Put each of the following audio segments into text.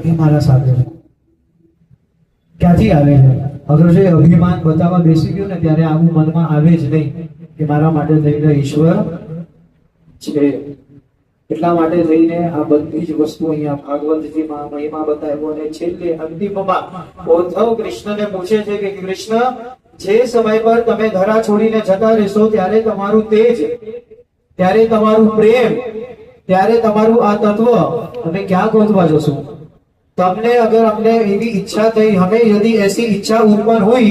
એ મારા સાથે છે. ક્યાંથી આવે છે? અગર જો અભિમાન બતાવવા બેસી ગયું ને ત્યારે આવું મનમાં આવે જ નહીં કે મારા માટે થઈને ઈશ્વર છે. એટલા માટે થઈને આ બધી જ વસ્તુ અહીંયા ભાગવતજીમાં મહિમા બતાવ્યો. અને છેલ્લે અંતિમમાં ઉદ્ધવ કૃષ્ણને પૂછે છે કે કૃષ્ણ, જે સમય પર તમે ધરા છોડીને જતા રહેશો ત્યારે તમારું તેજ, ત્યારે તમારું પ્રેમ, ત્યારે તમારું આ તત્વ અમે ક્યાં ગોતવા જશું? તમને अगर हमने एवी इच्छा थी, हमें यदि ऐसी इच्छा उत्पन्न हुई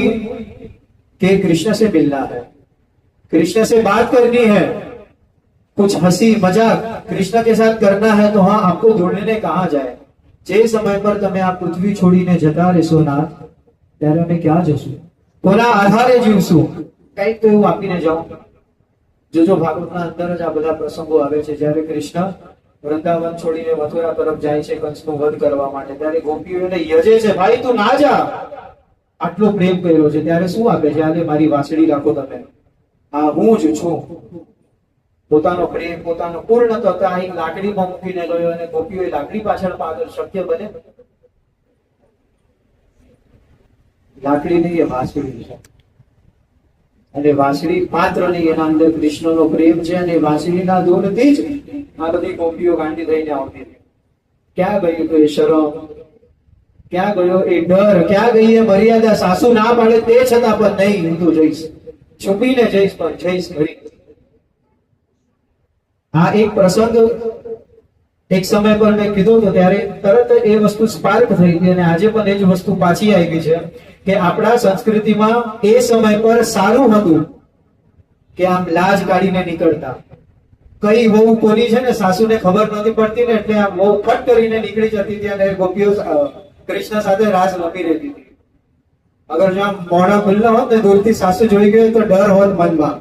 कि कृष्ण से मिलना है, कृष्ण से बात करनी है, कुछ हंसी मजाक कृष्ण के साथ करना है, तो हाँ आपको ढूंढने कहाँ जाए? જે સમય પર તમે આ પૃથ્વી છોડીને જતા રહેશો નાથ, ત્યારે અમે ક્યાં જશું? કોના આધારે જીવશું? કઈક તો એવું આપીને જાઓ. જો ભાગવતના અંદર જ આ બધા પ્રસંગો આવે છે. જ્યારે કૃષ્ણ વૃંદાવન છોડીને મથુરા તરફ જાય છે કંસનો વધ કરવા માટે, ત્યારે ગોપીઓને યજે છે, ભાઈ તું ના જા, આટલો પ્રેમ કર્યો છે. ત્યારે શું આપે છે? આજે મારી વાસળી રાખો તમે, આ હું જ છું. પોતાનો પ્રેમ, પોતાનો પૂર્ણ તત્વ એક લાકડીમાં મૂકીને ગયો અને ગોપીઓએ લાકડી પાછળ પાગલ. શક્ય બને? લાકડી નહીં, એ વાસળી છે. અને વાંસળી માત્ર નહીં, એના અંદર કૃષ્ણનો પ્રેમ છે. અને વાંસળીના ધૂનથી જ આ બધી ગોપીઓ ગાંડી થઈને આવતી. ક્યાં ગયું તો એ શરમ? ક્યાં ગયો એ ડર? ક્યાં ગઈ એ મર્યાદા? સાસુ ના પાડે તે છતાં પણ નહીં, હું તો જઈશ, છુપીને જઈશ, પણ જઈશ ખરી. આ એક પ્રસંગ એક સમય પર મેં કીધો તો ત્યારે તરત એ વસ્તુ સ્પાર્ક થઈ ગઈ. અને આજે પણ એ જ વસ્તુ પાછી આવી છે કે આપણા સંસ્કૃતિમાં એ સમય પર સારું હતું કે આમ લાજ કાઢીને નીકળતા. કઈ વહુ કોની છે ને સાસુને ખબર નથી પડતી ને, એટલે આમ વહુ ફટ કરીને નીકળી જતી હતી અને ગોપીઓ કૃષ્ણ સાથે રાસ રમી રહેતી હતી. અગર જો આમ મોઢા ખુલ્લા હોત ને દૂરથી સાસુ જોઈ ગયો તો ડર હોત મનમાં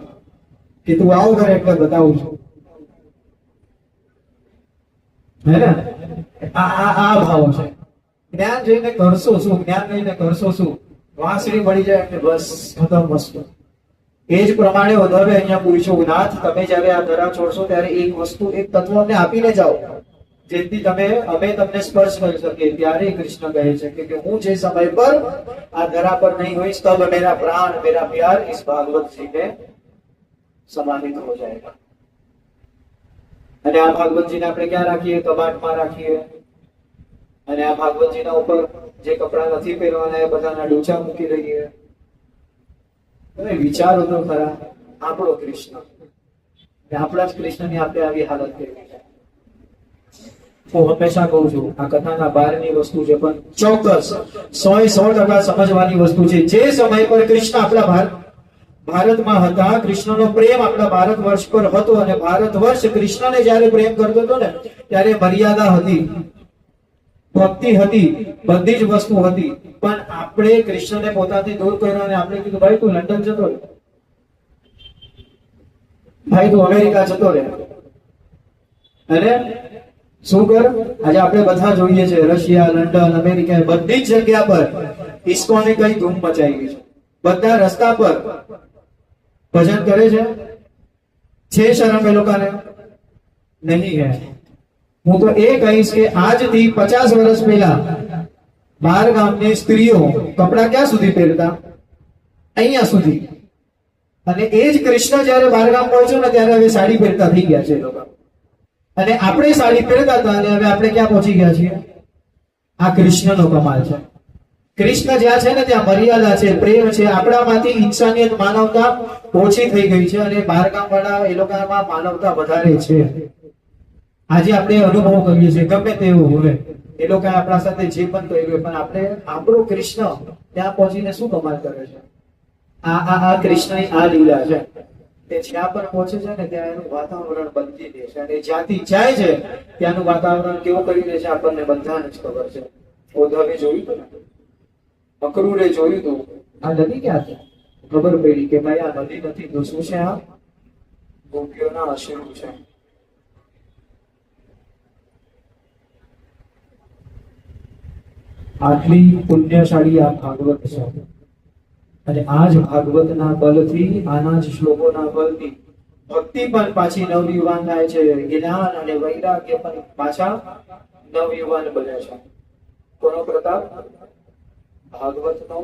કે તું આવું કરે એટલે બતાવું છું, હે ને? આ ભાવ છે. જ્ઞાન જોઈને કરશો શું? જ્ઞાન લઈને કરશો શું? વાંસળી મળી જાય એટલે બસ ખતમ વસ્તુ. એ જ પ્રમાણે ઉદ્ધવે અહીંયા પૂછ્યું, નાથ તમે જયારે આ ધરા છોડશો ત્યારે એક વસ્તુ, એક તત્વ અમને આપીને જાઓ, જેથી અમે તમને સ્પર્શ કરી શકીએ. ત્યારે કૃષ્ણ કહે છે કે હું જે સમય પર આ ધરા પર નહીં હોઈશ, તબ મેરા પ્રાણ મેરા પ્યાર इस भागवत जी में समाहित हो जाएगा. અને આ ભાગવતજીને આપણે ક્યાં રાખીએ? કબાટમાં રાખીએ. અને આ ભાગવતજીના ઉપર જે કપડા નથી પહેરવાના એ બધાના ડોચા મૂકી દઈએ. તમે વિચારો તો ખરા, આપણો કૃષ્ણ, આપણા જ કૃષ્ણની આપણે આવી હાલત કરી છે. હું હંમેશા કહું છું, આ કથાના બહારની વસ્તુ છે, પણ ચોક્કસ 100% સમજવાની વસ્તુ છે. જે સમય પર કૃષ્ણ આપણા ભારતમાં હતા, કૃષ્ણનો પ્રેમ આપણા ભારત વર્ષ પર હતો, અને ભારત વર્ષ કૃષ્ણને જયારે પ્રેમ કરતો હતો ને ત્યારે મર્યાદા હતી, ભક્તિ હતી, બધી જ વસ્તુ હતી. પણ આપણે કૃષ્ણને પોતાથી દૂર કર્યો અને આપણે કીધું, ભાઈ તું લંડન જતો રહે, ભાઈ તું અમેરિકા જતો રહે. અને શું કર? આજે આપણે બધા જોઈએ છે, રશિયા, લંડન, અમેરિકા, બધી જ જગ્યા પર ઇસ્કોને કઈ ધૂમ મચાવી છે. બધા રસ્તા પર ભજન કરે છે. શરમ એ લોકોને નહીં હે. હું તો એ કહીશ કે આજથી 50 વર્ષ પહેલા બહાર ગામની સ્ત્રીઓ કપડા ક્યાં સુધી પહેરતા? અહીંયા સુધી. અને એ જ કૃષ્ણ જયારે બહાર ગામ પહોંચ્યો ને ત્યારે હવે સાડી પહેરતા થઈ ગયા છે લોકો. અને આપણે સાડી પહેરતા હતા અને હવે આપણે ક્યાં પહોંચી ગયા છીએ? આ કૃષ્ણનો કમાલ છે. કૃષ્ણ જ્યાં છે ને ત્યાં મર્યાદા છે, પ્રેમ છે. આપણામાંથી ઇન્સાનિયત, માનવતા ઓછી થઈ ગઈ છે અને બહારગામ વાળા એ લોકોમાં માનવતા વધારે છે. આજે આપણે અનુભવ કરીએ છીએ, ગમે તેવું હોય એ લોકો આપણા સાથે જે પણ કર્યું, પણ આપણે આપણો કૃષ્ણ ત્યાં પહોંચીને શું કમાલ કરે છે? આ કૃષ્ણની આ લીલા છે. તે જ્યાં પણ પહોંચે છે ને ત્યાં એનું વાતાવરણ બદલી દે છે, અને જ્યાંથી જાય છે ત્યાંનું વાતાવરણ કેવું કરી દે છે આપણને બધાને જ ખબર છે. ઉદ્ધવે જોયું હતું, અક્રૂરે જોયું હતું, આ નદી ક્યાં છે? ખબર પડી કે ભાઈ આ નદી નથી તો શું છે? આ ગોપીઓના અશ્રુ છે. આટલી પુણ્યશાળી આ ભાગવત છે, અને આ જ ભાગવતના બલથી, આના જ શ્લોકોના બલથી ભક્તિ પણ પાછી નવયુવાન થાય છે, જ્ઞાન અને વૈરાગ્ય પણ પાછા નવયુવાન બને છે. કોનો પ્રતાપ? ભાગવતનો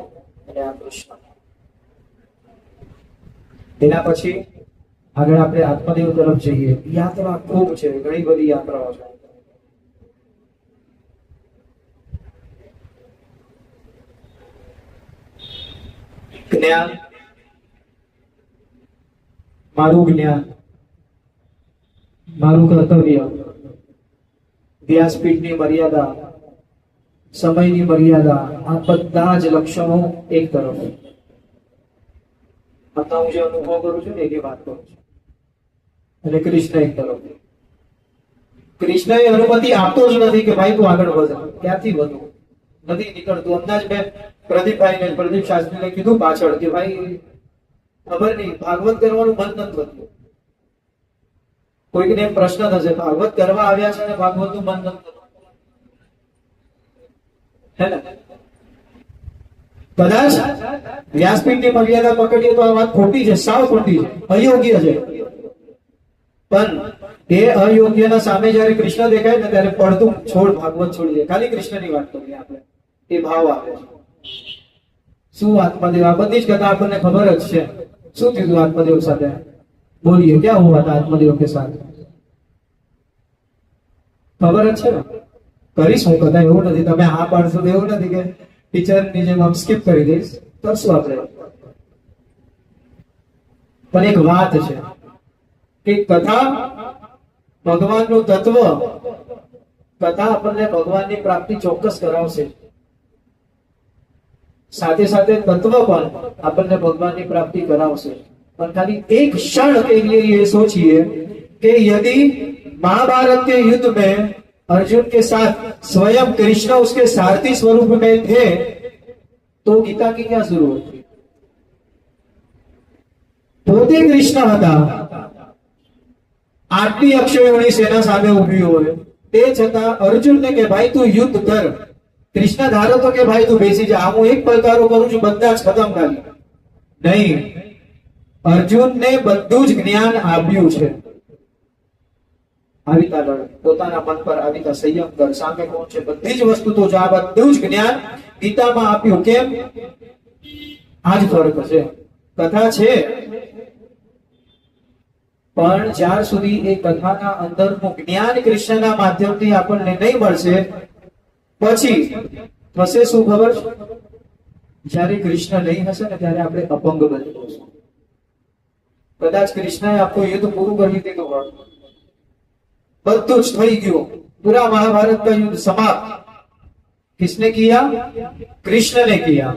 અને આ કૃષ્ણ. એના પછી આગળ આપણે આત્મદેવ તરફ જઈએ. યાત્રા ખૂબ છે, ઘણી બધી યાત્રાઓ છે. જ્ઞાન, મારું જ્ઞાન, મારું કર્તવ્ય, વ્યાસપીઠની મર્યાદા, સમયની મર્યાદા, આ બધા જ લક્ષણો એક તરફ. અત્યારે હું જે અનુભવ કરું છું ને એની વાત કરું છું. અને કૃષ્ણ એક તરફ. કૃષ્ણ એ અનુમતિ આપતો જ નથી કે ભાઈ તું આગળ વધ. ક્યાંથી વધુ નથી નીકળતું. અંદાજ મેં પ્રદીપ શાસ્ત્રીને કીધું પાછળ કે ભાઈ ખબર નહીં ભાગવત કરવાનું મન નથી થતું. કોઈકને એમ પ્રશ્ન થશે ભાગવત કરવા આવ્યા છે ને ભાગવત નું મન નથી થતું, હે ને? કદાચ વ્યાસપીઠની મર્યાદા પકડીએ તો આ વાત ખોટી છે, સાવ ખોટી છે, અયોગ્ય છે. પણ એ અયોગ્યના સામે જયારે કૃષ્ણ દેખાય ને ત્યારે પડતું છોડ ભાગવત છોડી દે. ખાલી કૃષ્ણની વાત કરીએ આપણે, એ ભાવ આવે છે. શું આત્મદેવ? આ બધી જ કથા આપણને ખબર જ છે. શું થયું આત્મદેવ સાથે? બોલીએ, ક્યાં હુઆ था आत्मदेव के साथ? ખબર જ છે ને? કરીશું કથા, એવું નથી. તમે હા પાડશો તો એવું નથી કે ટીચરની જેમ આમ સ્કીપ કરી દઈશ. કરશું આપણે. પણ એક વાત છે કે કથા ભગવાનનું તત્વ, કથા આપણને ભગવાનની પ્રાપ્તિ ચોક્કસ કરાવશે. સાથે સાથે તત્વ પણ આપણને ભગવાનની પ્રાપ્તિ करावશે. पर खाली एक क्षण के लिए ये सोचिए कि यदि महाभारत के युद्ध में अर्जुन के साथ स्वयं कृष्ण उसके सारथी स्वरूप में थे तो गीता की क्या जरूरत थी? પોતે કૃષ્ણ હતા, આટલી અક્ષયોની સેના સામે ઉભી હોય તે છતાં અર્જુનને કે ભાઈ તું યુદ્ધ કર. કૃષ્ણ ધારો તો કે ભાઈ તું બેસી જા, હું એક પ્રકારો કરું છું, બધા જ ખતમ કરી. નહીં, અર્જુનને બધું જ જ્ઞાન આપ્યું છે. આવીતા લડ, પોતાના મન પર આવીતા સંયમ કર, સામે કોણ છે બધી જ વસ્તુ તો જા, બધું જ જ્ઞાન ગીતામાં આપ્યું. કેમ? આજ ફરક છે. કથા છે પણ જ્યાર સુધી એ કથાના અંદરનું જ્ઞાન કૃષ્ણના માધ્યમથી આપણને નહીં મળશે પછી થશે શું ખબર છે? જ્યારે કૃષ્ણ નહીં હશે ને ત્યારે આપણે અપંગ બની જઈશું. કદાચ કૃષ્ણએ આખું યુદ્ધ પૂરું કરી દીધું હોય, બધું જ થઈ ગયું, પૂરા महाभारत का युद्ध समाप्त. किसने किया? कृष्ण ने किया.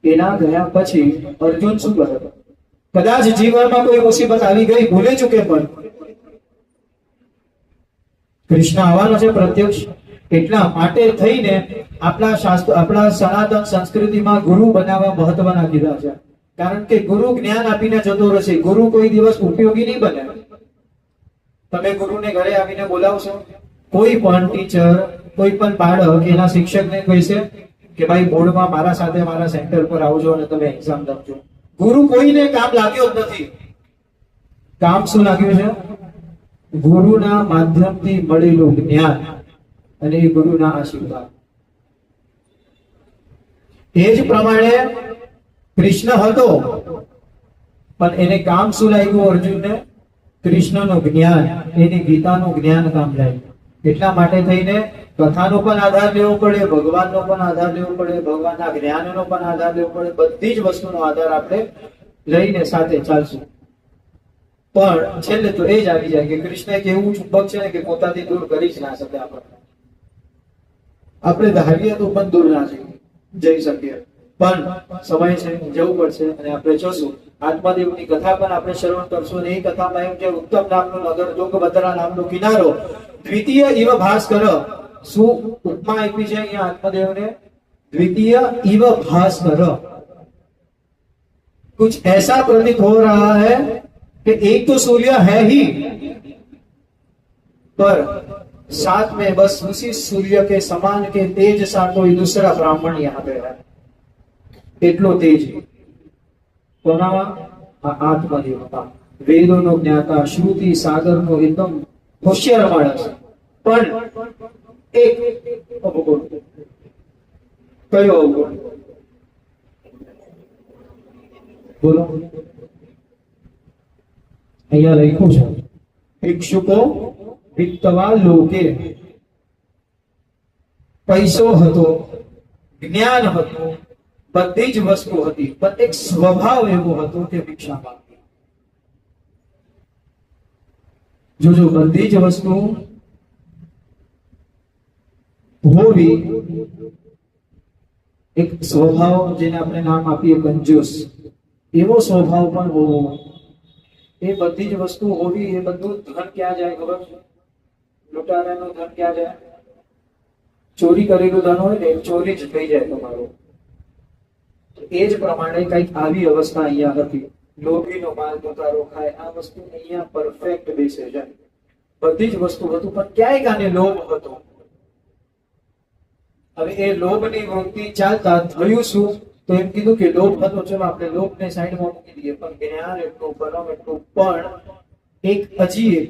એના ગયા પછી અર્જુન શું કરે? કદાચ જીવનમાં કોઈ મુસીબત આવી ગઈ, ભૂલે ચૂકે, પણ કૃષ્ણ આવવાનો છે પ્રત્યક્ષ. એટલા માટે થઈને આપણા શાસ્ત્ર, આપણા સનાતન સંસ્કૃતિમાં ગુરુ બનાવવા મહત્વના કીધા છે. કારણ કે ગુરુ જ્ઞાન આપીને જતો રહેશે, ગુરુ કોઈ દિવસ ઉપયોગી નહીં બને. તમે ગુરુને ઘરે આવીને બોલાવશો, કોઈ પણ ટીચર, કોઈ પણ બાળક એના શિક્ષકને કહેશે કે ભાઈ બોર્ડમાં મારા સાથે મારા સેન્ટર પર આવજો અને તમે એક્ઝામ લખજો. ગુરુ કોઈને કામ લાગ્યો જ નથી. કામ શું લાગ્યું છે? ગુરુના માધ્યમથી મળેલું જ્ઞાન અને એ ગુરુના આશીર્વાદ. એ જ પ્રમાણે કૃષ્ણ હતો પણ એને કામ શું લાગ્યું? અર્જુનને કૃષ્ણનું જ્ઞાન, એની ગીતાનું જ્ઞાન કામ લાગ્યું. એટલા માટે થઈને કથાનો પણ આધાર લેવો પડે, ભગવાનનો પણ આધાર લેવો પડે, ભગવાનના જ્ઞાનનો પણ આધાર લેવો પડે. બધી જ વસ્તુનો આધાર આપણે લઈને સાથે ચાલશું. પણ છેલ્લે તો એ જ આવી જાય કે કૃષ્ણ એક એવું ચુંબક છે ને કે પોતાથી દૂર કરી જ ના શકે આપણને. આપણે ધારીએ તો પણ દૂર ના જઈ શકીએ, પણ સમય છે, જવું પડશે અને આપણે જોશું. આત્મદેવની કથા પણ આપણે શ્રવણ કરશું અને એ કથામાં એમ કે ઉત્તમ નામનું નગર, જોગભદ્રા નામનો કિનારો, દ્વિતીય ઇવ ભાસ્કર. શું ઉપમા આપી છે અહીંયા આત્મદેવને? द्वितीय इव भास्कर. कुछ ऐसा प्रतीत हो रहा है कि एक तो सूर्य है ही, पर साथ में बस उसी सूर्य के समान के तेज सा कोई दूसरा ब्राह्मण यहाँ पे है. એટલો તેજ કોનામાં? આત્મદેવતા, વેદોનો જ્ઞાતા, શ્રુતિ સાગરનો એકદમ હોશિયાર માણસ. પણ એક અવગુણ. કયો અવગુણ? બોલો. અહીંયા લખ્યું છે ભિક્ષુકો વિત્તવા લોકે. પૈસો હતો, જ્ઞાન હતું, બધી જ વસ્તુ હતી, પણ એક સ્વભાવ એવો હતો કે ભિક્ષા માંગવી. જો બધી જ વસ્તુ હોવી, એક સ્વભાવ જેને આપણે નામ આપીએ કંજૂસ, એવો સ્વભાવ પણ હોવો. એ બધી જ વસ્તુ હોવી, એ બધું ધન ક્યાં જાય ખબર છે? લૂંટારાનું ધન ક્યાં જાય? ચોરી કરેલું ધન હોય ને ચોરી જ થઈ જાય તમારું. એ જ પ્રમાણે કઈક આવી અવસ્થા અહીંયા હતી. લોભીનો માલ તુકારો ખાય, આ વસ્તુ અહીંયા પરફેક્ટ બેસે છે. બધી જ વસ્તુ હતું, પણ ક્યાંય આને લોભ હતો. હવે એ લોભની વૃત્તિ ચાલતા થયું શું? તો એમ કીધું કે લોભ હતો, ચલો આપણે લોભને સાઈડમાં મૂકી દઈએ, પણ જ્ઞાન એટલું, પરમ એટલું, પણ એક હજી એક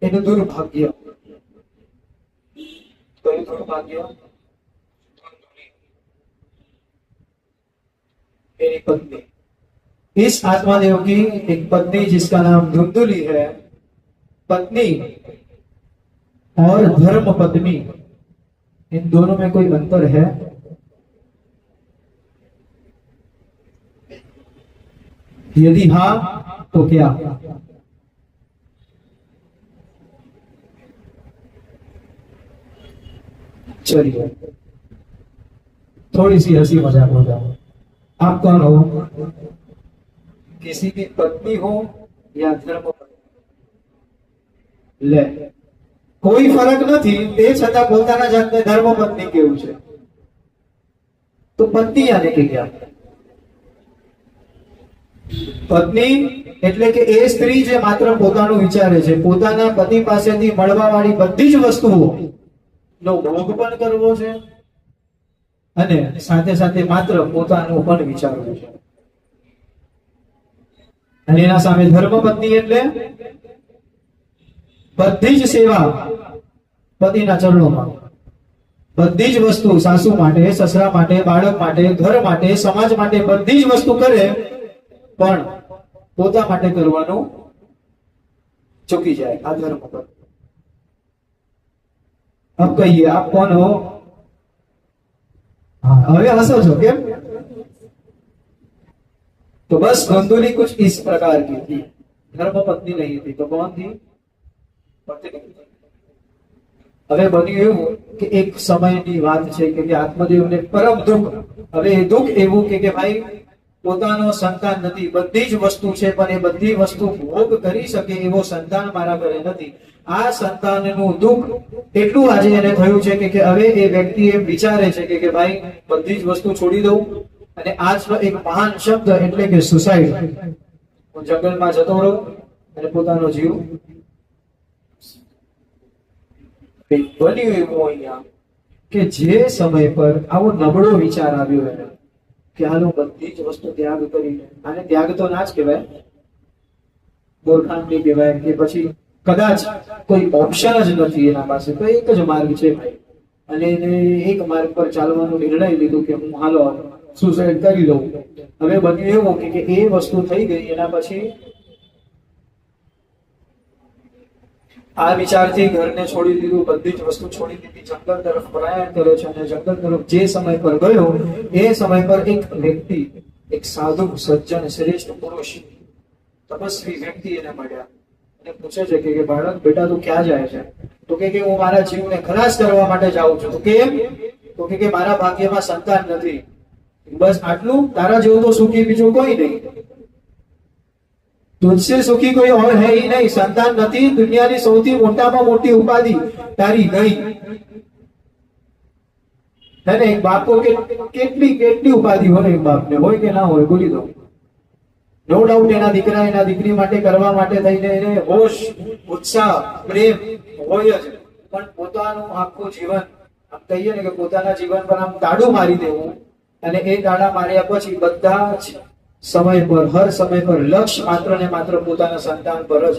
એનું દુર્ભાગ્ય. कई दुर्भाग्य? मेरी पत्नी, इस आत्मादेव की एक पत्नी जिसका नाम धुंधुली है, पत्नी और धर्म पत्नी, इन दोनों में कोई अंतर है? यदि हाँ तो क्या? चलिए थोड़ी सी हंसी मजाक हो जाए. आप कौन हो? किसी की पत्नी हो या धर्म पत्नी? ले कोई फर्क नहीं, તે છતાં પોતાના જાતને ધર્મ પત્ની કેવું છે. તો પત્ની આને કે क्या? પત્ની એટલે કે એ સ્ત્રી જે માત્ર પોતાનું વિચારે છે, પોતાના પતિ પાસેથી મળવા વાળી બધી જ વસ્તુઓ નો ભોગ પણ કરવો છે અને સાથે સાથે માત્ર પોતાનું પણ વિચારવું છે. અને એના સામે ધર્મપત્ની એટલે બધી જ સેવા પતિના ચરણોમાં, બધી જ વસ્તુ સાસુ માટે, સસરા માટે, બાળક માટે, ઘર માટે, સમાજ માટે બધી જ વસ્તુ કરે, પણ પોતા માટે કરવાનું ચૂકી જાય. આ ધર્મપત્ની. अब कहिए आप कौन हो? हमें हंसो छो केम? तो बस धुंधुली कुछ इस प्रकार की थी. धर्म पत्नी नहीं थी तो कौन थी? पत्नी. હવે બન્યું એવું કે એક સમયની વાત છે કે આત્મદેવને પરમ દુઃખ. હવે એ દુઃખ એવું કે ભાઈ પોતાનો સંતાન નથી, બધી જ વસ્તુ છે, પણ એ બધી વસ્તુ ભોગ કરી શકે એવો સંતાન મારા ઘરે નથી. આ સંતાનનું દુઃખ એટલું આજે એને થયું છે કે હવે એ વ્યક્તિ એમ વિચારે છે કે ભાઈ બધી જ વસ્તુ છોડી દઉં અને આજનો એક મહાન શબ્દ એટલે કે સુસાઇડ. હું જંગલમાં જતો રહું અને પોતાનો જીવ. બન્યું એવું અહીંયા કે જે સમય પર આવો નબળો વિચાર આવ્યો એને કે હાલો બધી જ વસ્તુ ત્યાગ કરીને, આને ત્યાગ તો ના જ કહેવાય, બોરખાંડી કહેવાય, કે પછી કદાચ કોઈ ઓપ્શન જ નથી એના પાસે, તો એક જ માર્ગ છે ભાઈ, અને એને એક માર્ગ પર ચાલવાનું નિર્ણય લીધું કે હું હાલો સુસાઇડ કરી લઉં. હવે બન્યું એવું કે એ વસ્તુ થઈ ગઈ, એના પછી આ વિચારથી ઘરને છોડી દીધું, બધી જ વસ્તુ છોડી દીધી, જંગલ તરફ પલાયન કર્યો છે. અને જંગલ તરફ જે સમય પર ગયો એ સમય પર એક વ્યક્તિ, એક સાધુ સજ્જન શ્રેષ્ઠ પુરુષ તપસ્વી વ્યક્તિ એને મળ્યા અને પૂછે છે કે બાળક બેટા તું ક્યાં જાય છે? તો કે હું મારા જીવને ખલાસ કરવા માટે જાઉં છું. તો કેમ? તો કે મારા ભાગ્યમાં સંતાન નથી. બસ આટલું? તારા જેવું તો સુખી બીજું કોઈ નહીં. तुझसे सुखी कोई और है ही नहीं. संतान नहीं, दुनियाની સૌથી મોટામાં મોટી ઉપાધિ તારી ગઈ. है ने? एक बाप को કેટલી કેટલી ઉપાધિ હોય એક બાપને, હોય કે ના હોય? બોલી દો. નો ડાઉટ એના દીકરા એના દીકરી માટે કરવા માટે થઈને એને હોશ, ઉત્સાહ, પ્રેમ હોય જ, પણ પોતાનું આખું જીવન આમ કહીએ ને કે પોતાના જીવન પર આમ તાળું મારી દેવું, અને એ તાળા માર્યા પછી બધા જ સમય પર, હર સમય પર લક્ષ્ય માત્ર ને માત્ર પોતાના સંતાન પર જ.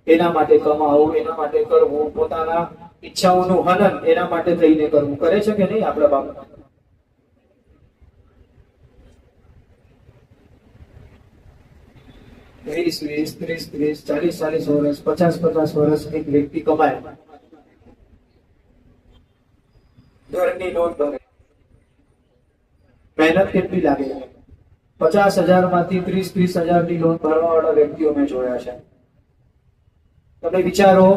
એના માટે કમાવું, એના માટે કરવું, પોતાના ઈચ્છાઓનું હનન એના માટે થઈને કરવું. કરે છે કે નહીં આપણા બાપ? 20, 30, 40 વર્ષ, 50 વર્ષ એક વ્યક્તિ કમાય, ઘરની નોંધ ભરે, મહેનત કેટલી લાગે? 50,000 માંથી 30,000 ની લોન ભરવા વાળા વ્યક્તિઓ મેં જોયા છે. તમે વિચારો,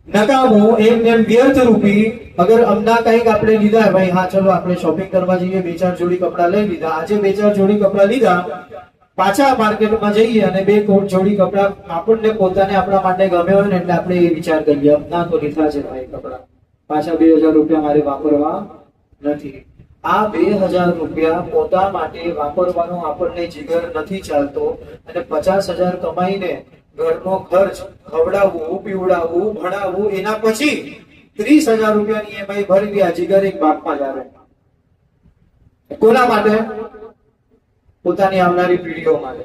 નકામું એમ વ્યર્થ રૂપી. અગર અમના કંઈક આપણે લીધા, ભાઈ હા ચલો આપણે શોપિંગ કરવા જઈએ, 2-4 જોડી કપડા લઈ લીધા, આજે 2-4 જોડી કપડા લીધા, પાછા માર્કેટમાં જઈએ અને 2 જોડી કપડા આપણને પોતાને આપણા માટે ગમે હોય ને એટલે આપણે એ વિચાર કરીએ, અમના તો લીધા છે ભાઈ કપડા, પાછા 2,000 રૂપિયા મારે વાપરવા નથી. આ 2,000 રૂપિયા પોતા માટે વાપરવાનો આપણને જીગર નથી ચાલતો, અને 50,000 કમાઈને ઘરનો ખર્ચ, ખવડાવવું, પીવડાવવું, ભણાવવું, એના પછી 30,000 રૂપિયાની EMI ભરી ગયા, જીગર એક બાપમાં જ આવે. કોના માટે? પોતાની આવનારી પેઢીઓ માટે.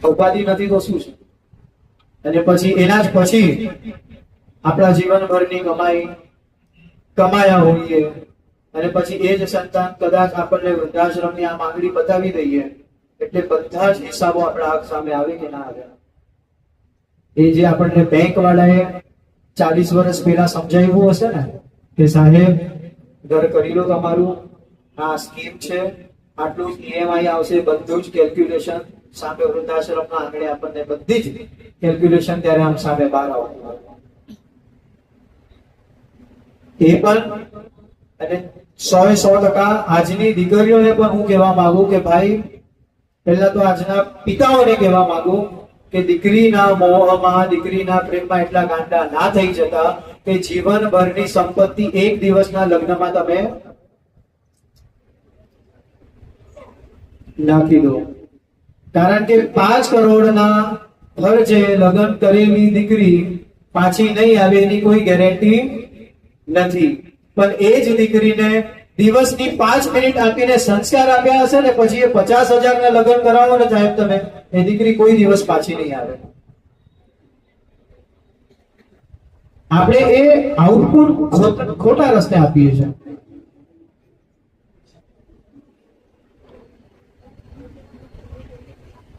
ઉપાધિ નથી તો શું છે? અને પછી એના જ પછી આપણા જીવનભરની કમાયા હોઈએ અને પછી એ જ સંતાન કદાચ આપણને વૃદ્ધાશ્રમની આ માંગણી બતાવી દઈએ એટલે બધા જ હિસાબો આપણા આંખ સામે આવે કે ના આવે? એ જે આપણને બેંક વાળાએ 40 વર્ષ પહેલા સમજાવ્યું હશે ને કે સાહેબ ઘર કરી લો તમારું, આ સ્કીમ છે, આટલું જ EMI આવશે, બધું જ કેલ્ક્યુલેશન સામે વૃદ્ધાશ્રમના આંગણે આપણને બધી જ કેલ્ક્યુલેશન ત્યારે આમ સામે બહાર આવતું. એ પણ અને 100% આજની દીકરીઓને પણ હું કહેવા માંગુ કે ભાઈ, પહેલા તો આજના પિતાઓને કહેવા માંગુ કે દીકરીના મોહમાં, દીકરીના પ્રેમમાં એટલા ગાંડા ના થઈ જતા કે જીવનભરની સંપત્તિ એક દિવસના લગ્નમાં તમે નાખી દો. કારણ કે 5 કરોડના ખર્ચે લગ્ન કરેલી દીકરી પાછી નહીં આવે એની કોઈ ગેરંટી નથી. પણ એ જ દીકરીને દિવસની 5 મિનિટ આપીને સંસ્કાર આપ્યા હશે ને પછી એ 50,000 ના લગ્ન કરાવો ને સાહેબ તમે, એ દીકરી કોઈ દિવસ પાછી નહીં આવે. આપણે એ આઉટપુટ ખોટા રસ્તે આપીએ છીએ.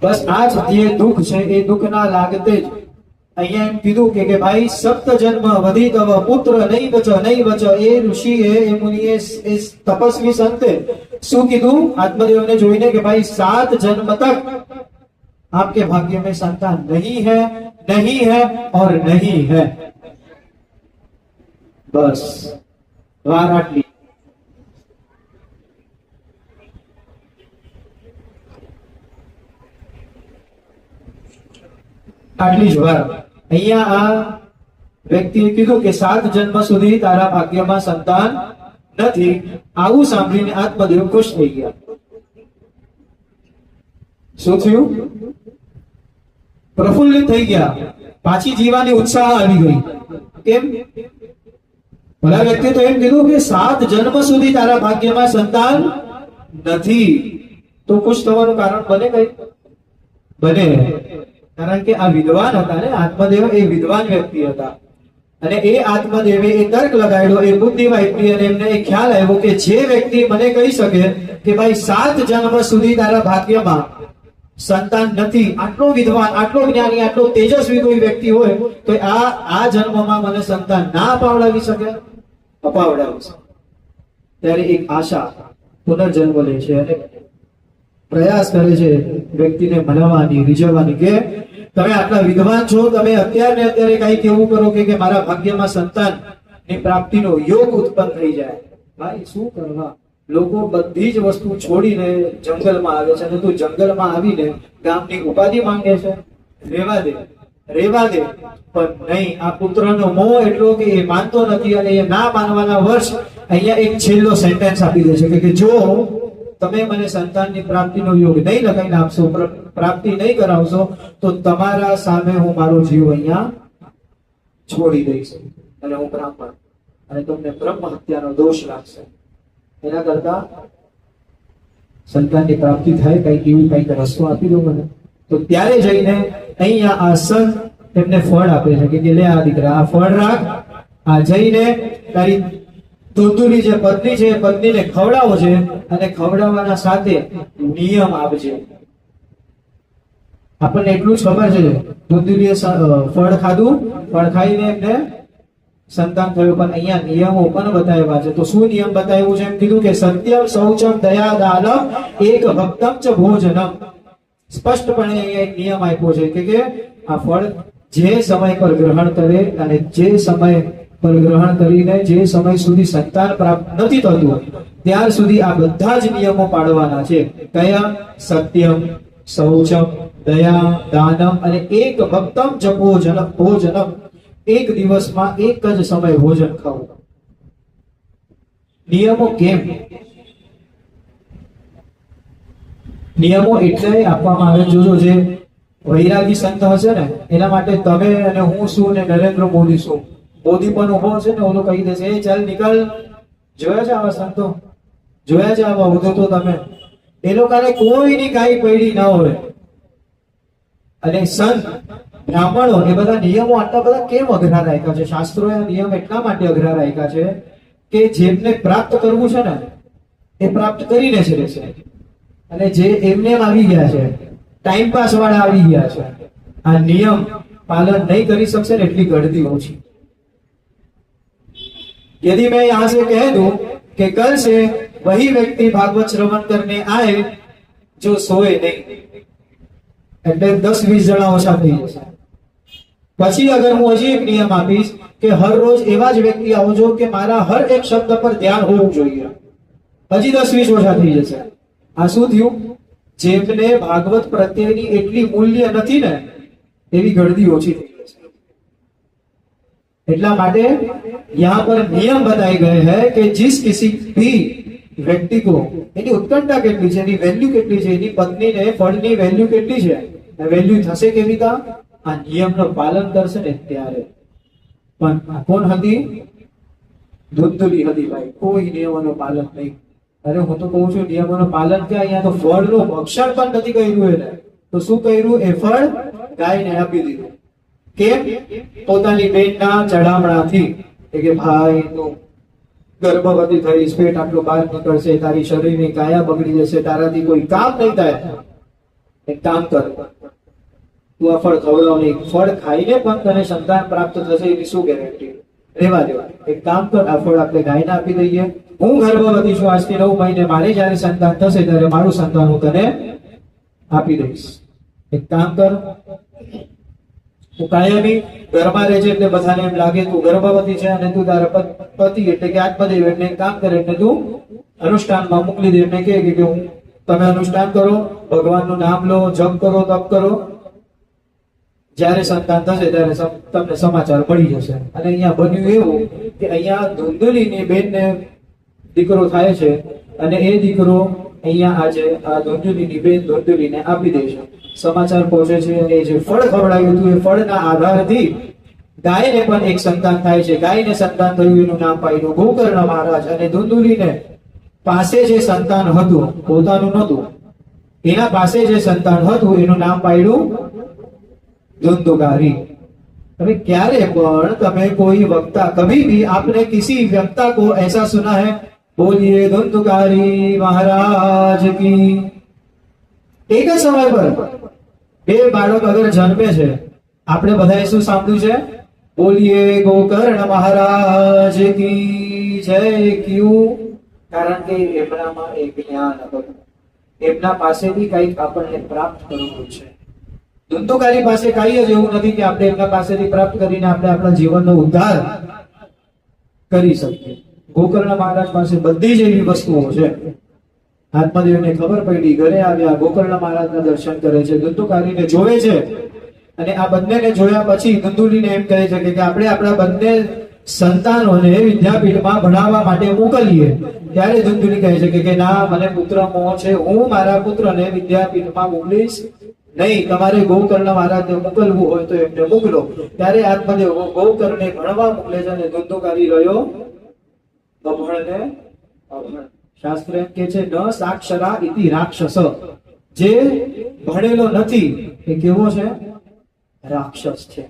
બસ આ જ જે દુઃખ છે એ દુઃખના લાગતે જ અહીંયા એમ કીધું કે ભાઈ સપ્ત જન્મ વધી તવ પુત્ર નહીં બચ. એ ઋષિએ, એ મુનિએ, એ તપસ્વી સંતે શું કીધું આત્મદેવને જોઈને કે ભાઈ 7 જન્મ તક आपके भाग्य में संतान नहीं है और नहीं है. बस વાર આટલી. આટલી જ વાર. અહીંયા આ વ્યક્તિએ કીધું કે 7 જન્મ સુધી તારા ભાગ્યમાં સંતાન નથી. આવું સાંભળીને આત્મદેવ ખુશ થઈ ગયા. શું થયું? પ્રફુલ્લિત થઈ ગયા. પાછી જીવાની ઉત્સાહ આવી ગઈ. કેમ? ભલા વ્યક્તિ તો એમ કીધું કે 7 જન્મ સુધી તારા ભાગ્યમાં સંતાન નથી, તો ખુશ થવાનું કારણ બને કઈ? બને. કારણ કે આ વિદ્વાન હતા ને, આત્મદેવ એ વિદ્વાન વ્યક્તિ હતા અને એ આત્મદેવે એ તર્ક લગાડ્યો, એ બુદ્ધિ વાપરી અને એમને એ ખ્યાલ આવ્યો કે જે વ્યક્તિ મને કહી શકે કે ભાઈ 7 જન્મ સુધી તારા ભાગ્યમાં સંતાન નથી, આટલો વિદ્વાન, આટલો જ્ઞાની, આટલો તેજસ્વી કોઈ વ્યક્તિ હોય તો આ જન્મમાં મને સંતાન ના અપાવડાવી શકે? અપાવડાવી શકે. ત્યારે એક આશા પુનર્જન્મ લે છે અને પ્રયાસ કરે છે વ્યક્તિને મનાવવાની, રીઝવવાની કે તમે આટલા વિદ્વાન છો, તમે અત્યારે કઈક એવું કરો કે મારા ભાગ્યમાં સંતાનની પ્રાપ્તિનો યોગ ઉત્પન્ન થઈ જાય. ભાઈ શું કરવા? લોકો બધી જ વસ્તુ છોડીને જંગલમાં આવે છે અને તું જંગલમાં આવીને ગામની ઉપાધિ માંગે છે? રેવા દે. પણ નહીં, આ પુત્રનો મોહ એટલો કે એ માનતો નથી અને એ ના માનવાના વર્ષ અહીંયા એક છેલ્લો સેન્ટેન્સ આપી દે છે કે જો તમે મને સંતાનની પ્રાપ્તિનો યોગ નહીં લગાવીને આપશો, પ્રાપ્તિ નહીં કરાવશો તો તમારા સામે હું મારો જીવ અહીંયા છોડી દઈશ અને હું બ્રાહ્મણ, અને તમને બ્રહ્મ હત્યાનો દોષ લાગશે. એના કરતા સંતાનની પ્રાપ્તિ થાય કઈક એવું કઈક રસ્તો આપી દો મને. તો ત્યારે જઈને અહીંયા આ સંત એમને ફળ આપે છે કે લે આ દીકરા આ ફળ રાખ, આ જઈને તારી ધૂંધુલી જે પત્ની છે એ પત્નીને ખવડાવો છે અને ખવડાવવાના સાથે નિયમ આપજે. આપણને એટલું જ ખબર છે ધૂંધુલીએ ફળ ખાધું, ફળ ખાઈને એમને સંતાન થયું, પણ અહીંયા નિયમો પણ બતાવ્યા છે. તો શું નિયમ બતાવ્યું છે? એમ કીધું કે સત્યમ શૌચમ દયા દાનમ એક ભક્તમ ચ ભોજનમ. સ્પષ્ટપણે અહીંયા એક નિયમ આપ્યો છે કે આ ફળ જે સમય પર ગ્રહણ કરે અને જે સમય પર ગ્રહણ કરીને જે સમય સુધી સંતાન પ્રાપ્ત નથી થતું ત્યાર સુધી આ બધા જ નિયમો પાડવાના છે. કયા? સત્યમ, શૌચમ, દયા, દાનમ અને એક ભક્તમ ચ ભોજનમ. એક દિવસમાં એક જ સમય ભોજન ખાવું. નિયમો કેમ? નિયમો એટલે આપવામાં આવે, જોજો જે વૈરાગી સંત હશે ને એના માટે તમે અને હું શું ને નરેન્દ્ર મોદી શું, મોદી પણ ઉભો હશે ને ઓલો કહી દેશે એ ચાલ નીકળ. જોયા છે આવા સંતો? જોયા છે આવા ઉદ્ધતો તમે? એ લોકોને કોઈની કાંઈ પડી ના હોય. અને સંત બ્રાહ્મણો એ બધા નિયમો આટલા બધા કેમ અઘરા રાખ્યા છે? શાસ્ત્રોએ આ નિયમ એટલા માટે અઘરા રાખ્યા છે કે જેમને પ્રાપ્ત કરવું છે ને એ પ્રાપ્ત કરીને જ રહેશે, અને જે એમને આવી ગયા છે ટાઈમ પાસ વાળા આવી ગયા છે આ નિયમ पालन नहीं कर सकते एटली गढ़ती ओछी। यदि मैं यहां से कह दूं कि कल से वही व्यक्ति भागवत श्रवण करने आए जो सोए नहीं, એટલે 10-20 જણા ઓછા થઈ જશે। પછી અગર હું હજી એક નિયમ આપીશ કે હર રોજ એવા જ વ્યક્તિ આવજો કે મારા હર એક શબ્દ પર ધ્યાન હોવું જોઈએ, હજી 10-20 ઓછા થઈ જશે। આ શું થયું? જેમને ભાગવત પ્રત્યેની એટલી મૂલ્ય નથી ને એવી ગળદી ઓછી થઈ જશે। એટલા માટે यहाँ पर नियम बताए गए हैं कि जिस किसी भी व्यक्ति को એની ઉત્કંઠા કેટલી છે, એની વેલ્યુ કેટલી છે, એની પત્નીને ફળની વેલ્યુ કેટલી છે, વેલ્યુ થશે કેવી રીતે? આ નિયમનું પાલન કરશે ને ત્યારે। પણ કોણ હતી? ધુંધલી હતી ભાઈ, કોઈ નિયમોનું પાલન નહીં। અરે હું તો કહું છું નિયમોનું પાલન કે અહીંયા તો ફળનું ભક્ષણ પણ નથી કર્યું એને, તો શું કર્યું? એ ફળ ગાયને આપી દીધું। કેમ? પોતાની બેનના ચડામણાથી કે ભાઈ તું ગર્ભવતી થઈશ, પેટ આટલું બહાર નીકળશે, તારી શરીરની કાયા બગડી જશે, તારાથી કોઈ કામ નહીં થાય, એક કામ કર, તું આ ફળ ખવડાવ નહીં, ફળ ખાઈને પણ તને સંતાન પ્રાપ્ત થશે એની શું ગેરંટી? રહેવા દેવા, એક કામ કર, આ ફળ આપણે ગાયને આપી દઈએ, હું ગર્ભવતી છું, આજથી 9 મહિને મારે જયારે સંતાન થશે ત્યારે મારું સંતાન હું તને આપી દઈશ। એક કામ કર, તું કાયમી ઘરમાં રહે છે એટલે બધાને એમ લાગે તું ગર્ભવતી છે અને તું તારા પતિ એટલે કે આત્મદેવ એટલે કામ કરે એટલે તું અનુષ્ઠાનમાં મોકલી દે, એટલે કે હું તમે અનુષ્ઠાન કરો, ભગવાનનું નામ લો, જપ કરો, તપ કરો, જ્યારે સંતાન થશે ત્યારે તમને સમાચાર મળી જશે। અને અહીંયા બન્યું એવું કે અહીંયા ધુંધલીની બેનને દીકરો થાય છે અને એ દીકરો અહીંયા આજે આ ધુંધલીની બેન ધુંધલીને આપી દે છે, સમાચાર પહોંચે છે અને જે ફળ ખવડાવ્યું હતું એ ફળના આધારથી ગાયને પણ એક સંતાન થાય છે। ગાયને સંતાન થયું એનું નામ પાડ્યું ગોકર્ણ મહારાજ, અને ધુંધલીને પાસે જે સંતાન હતું પોતાનું નહોતું, એના પાસે જે સંતાન હતું એનું નામ પાડ્યું ધુંધુકારી। હવે ક્યારે પણ તમે કોઈ વક્તા, કभी भी आपने किसी वक्ता को ऐसा सुना है बोलिए धुंधुकारी महाराज की? एक જ સમય પર બે બાળક અગર જન્મે છે, આપણે બધાએ શું સાંભળ્યું છે? બોલીએ ગોકર્ણ મહારાજ કી જય। ક્યું? કારણ કે એમનામાં એક જ્ઞાન હતું, એમના પાસેથી કંઈક આપણને પ્રાપ્ત કરવું છે। ધુંધુકારી પાસે કાંઈ જ એવું નથી કે આપણે એમના પાસેથી પ્રાપ્ત કરીને આપણે આપણા જીવનનો ઉદ્ધાર કરી શકીએ। ગોકર્ણ મહારાજ પાસે બધી જ એવી વસ્તુઓ છે। આત્મદેવને ખબર પડી, ઘરે આવ્યા, ગોકર્ણ મહારાજના દર્શન કરે છે, ધુંધુકારીને જોવે છે, અને આ બંનેને જોયા પછી ધુંધુલીને એમ કહે છે કે આપણે આપણા બંને સંતાનોને વિદ્યાપીઠમાં ભણાવવા માટે મોકલીએ। ત્યારે ધુંધુલી કહે છે કે ના, મને પુત્ર મોહ છે, હું મારા પુત્રને વિદ્યાપીઠમાં મોકલીશ નહીં, તમારે ગોકર્ણ મહારાજને મોકલવું હોય તો એમને મોકલો। ત્યારે આત્મદેવ ગોકર્ણને ભણવા મોકલે છે અને ધુંધુકારી રહ્યો અભણને અભણ। શાસ્ત્ર એમ કે છે ન સાક્ષરા ઇતિ રાક્ષસ, જે ભણેલો નથી એ કેવો છે? રાક્ષસ છે,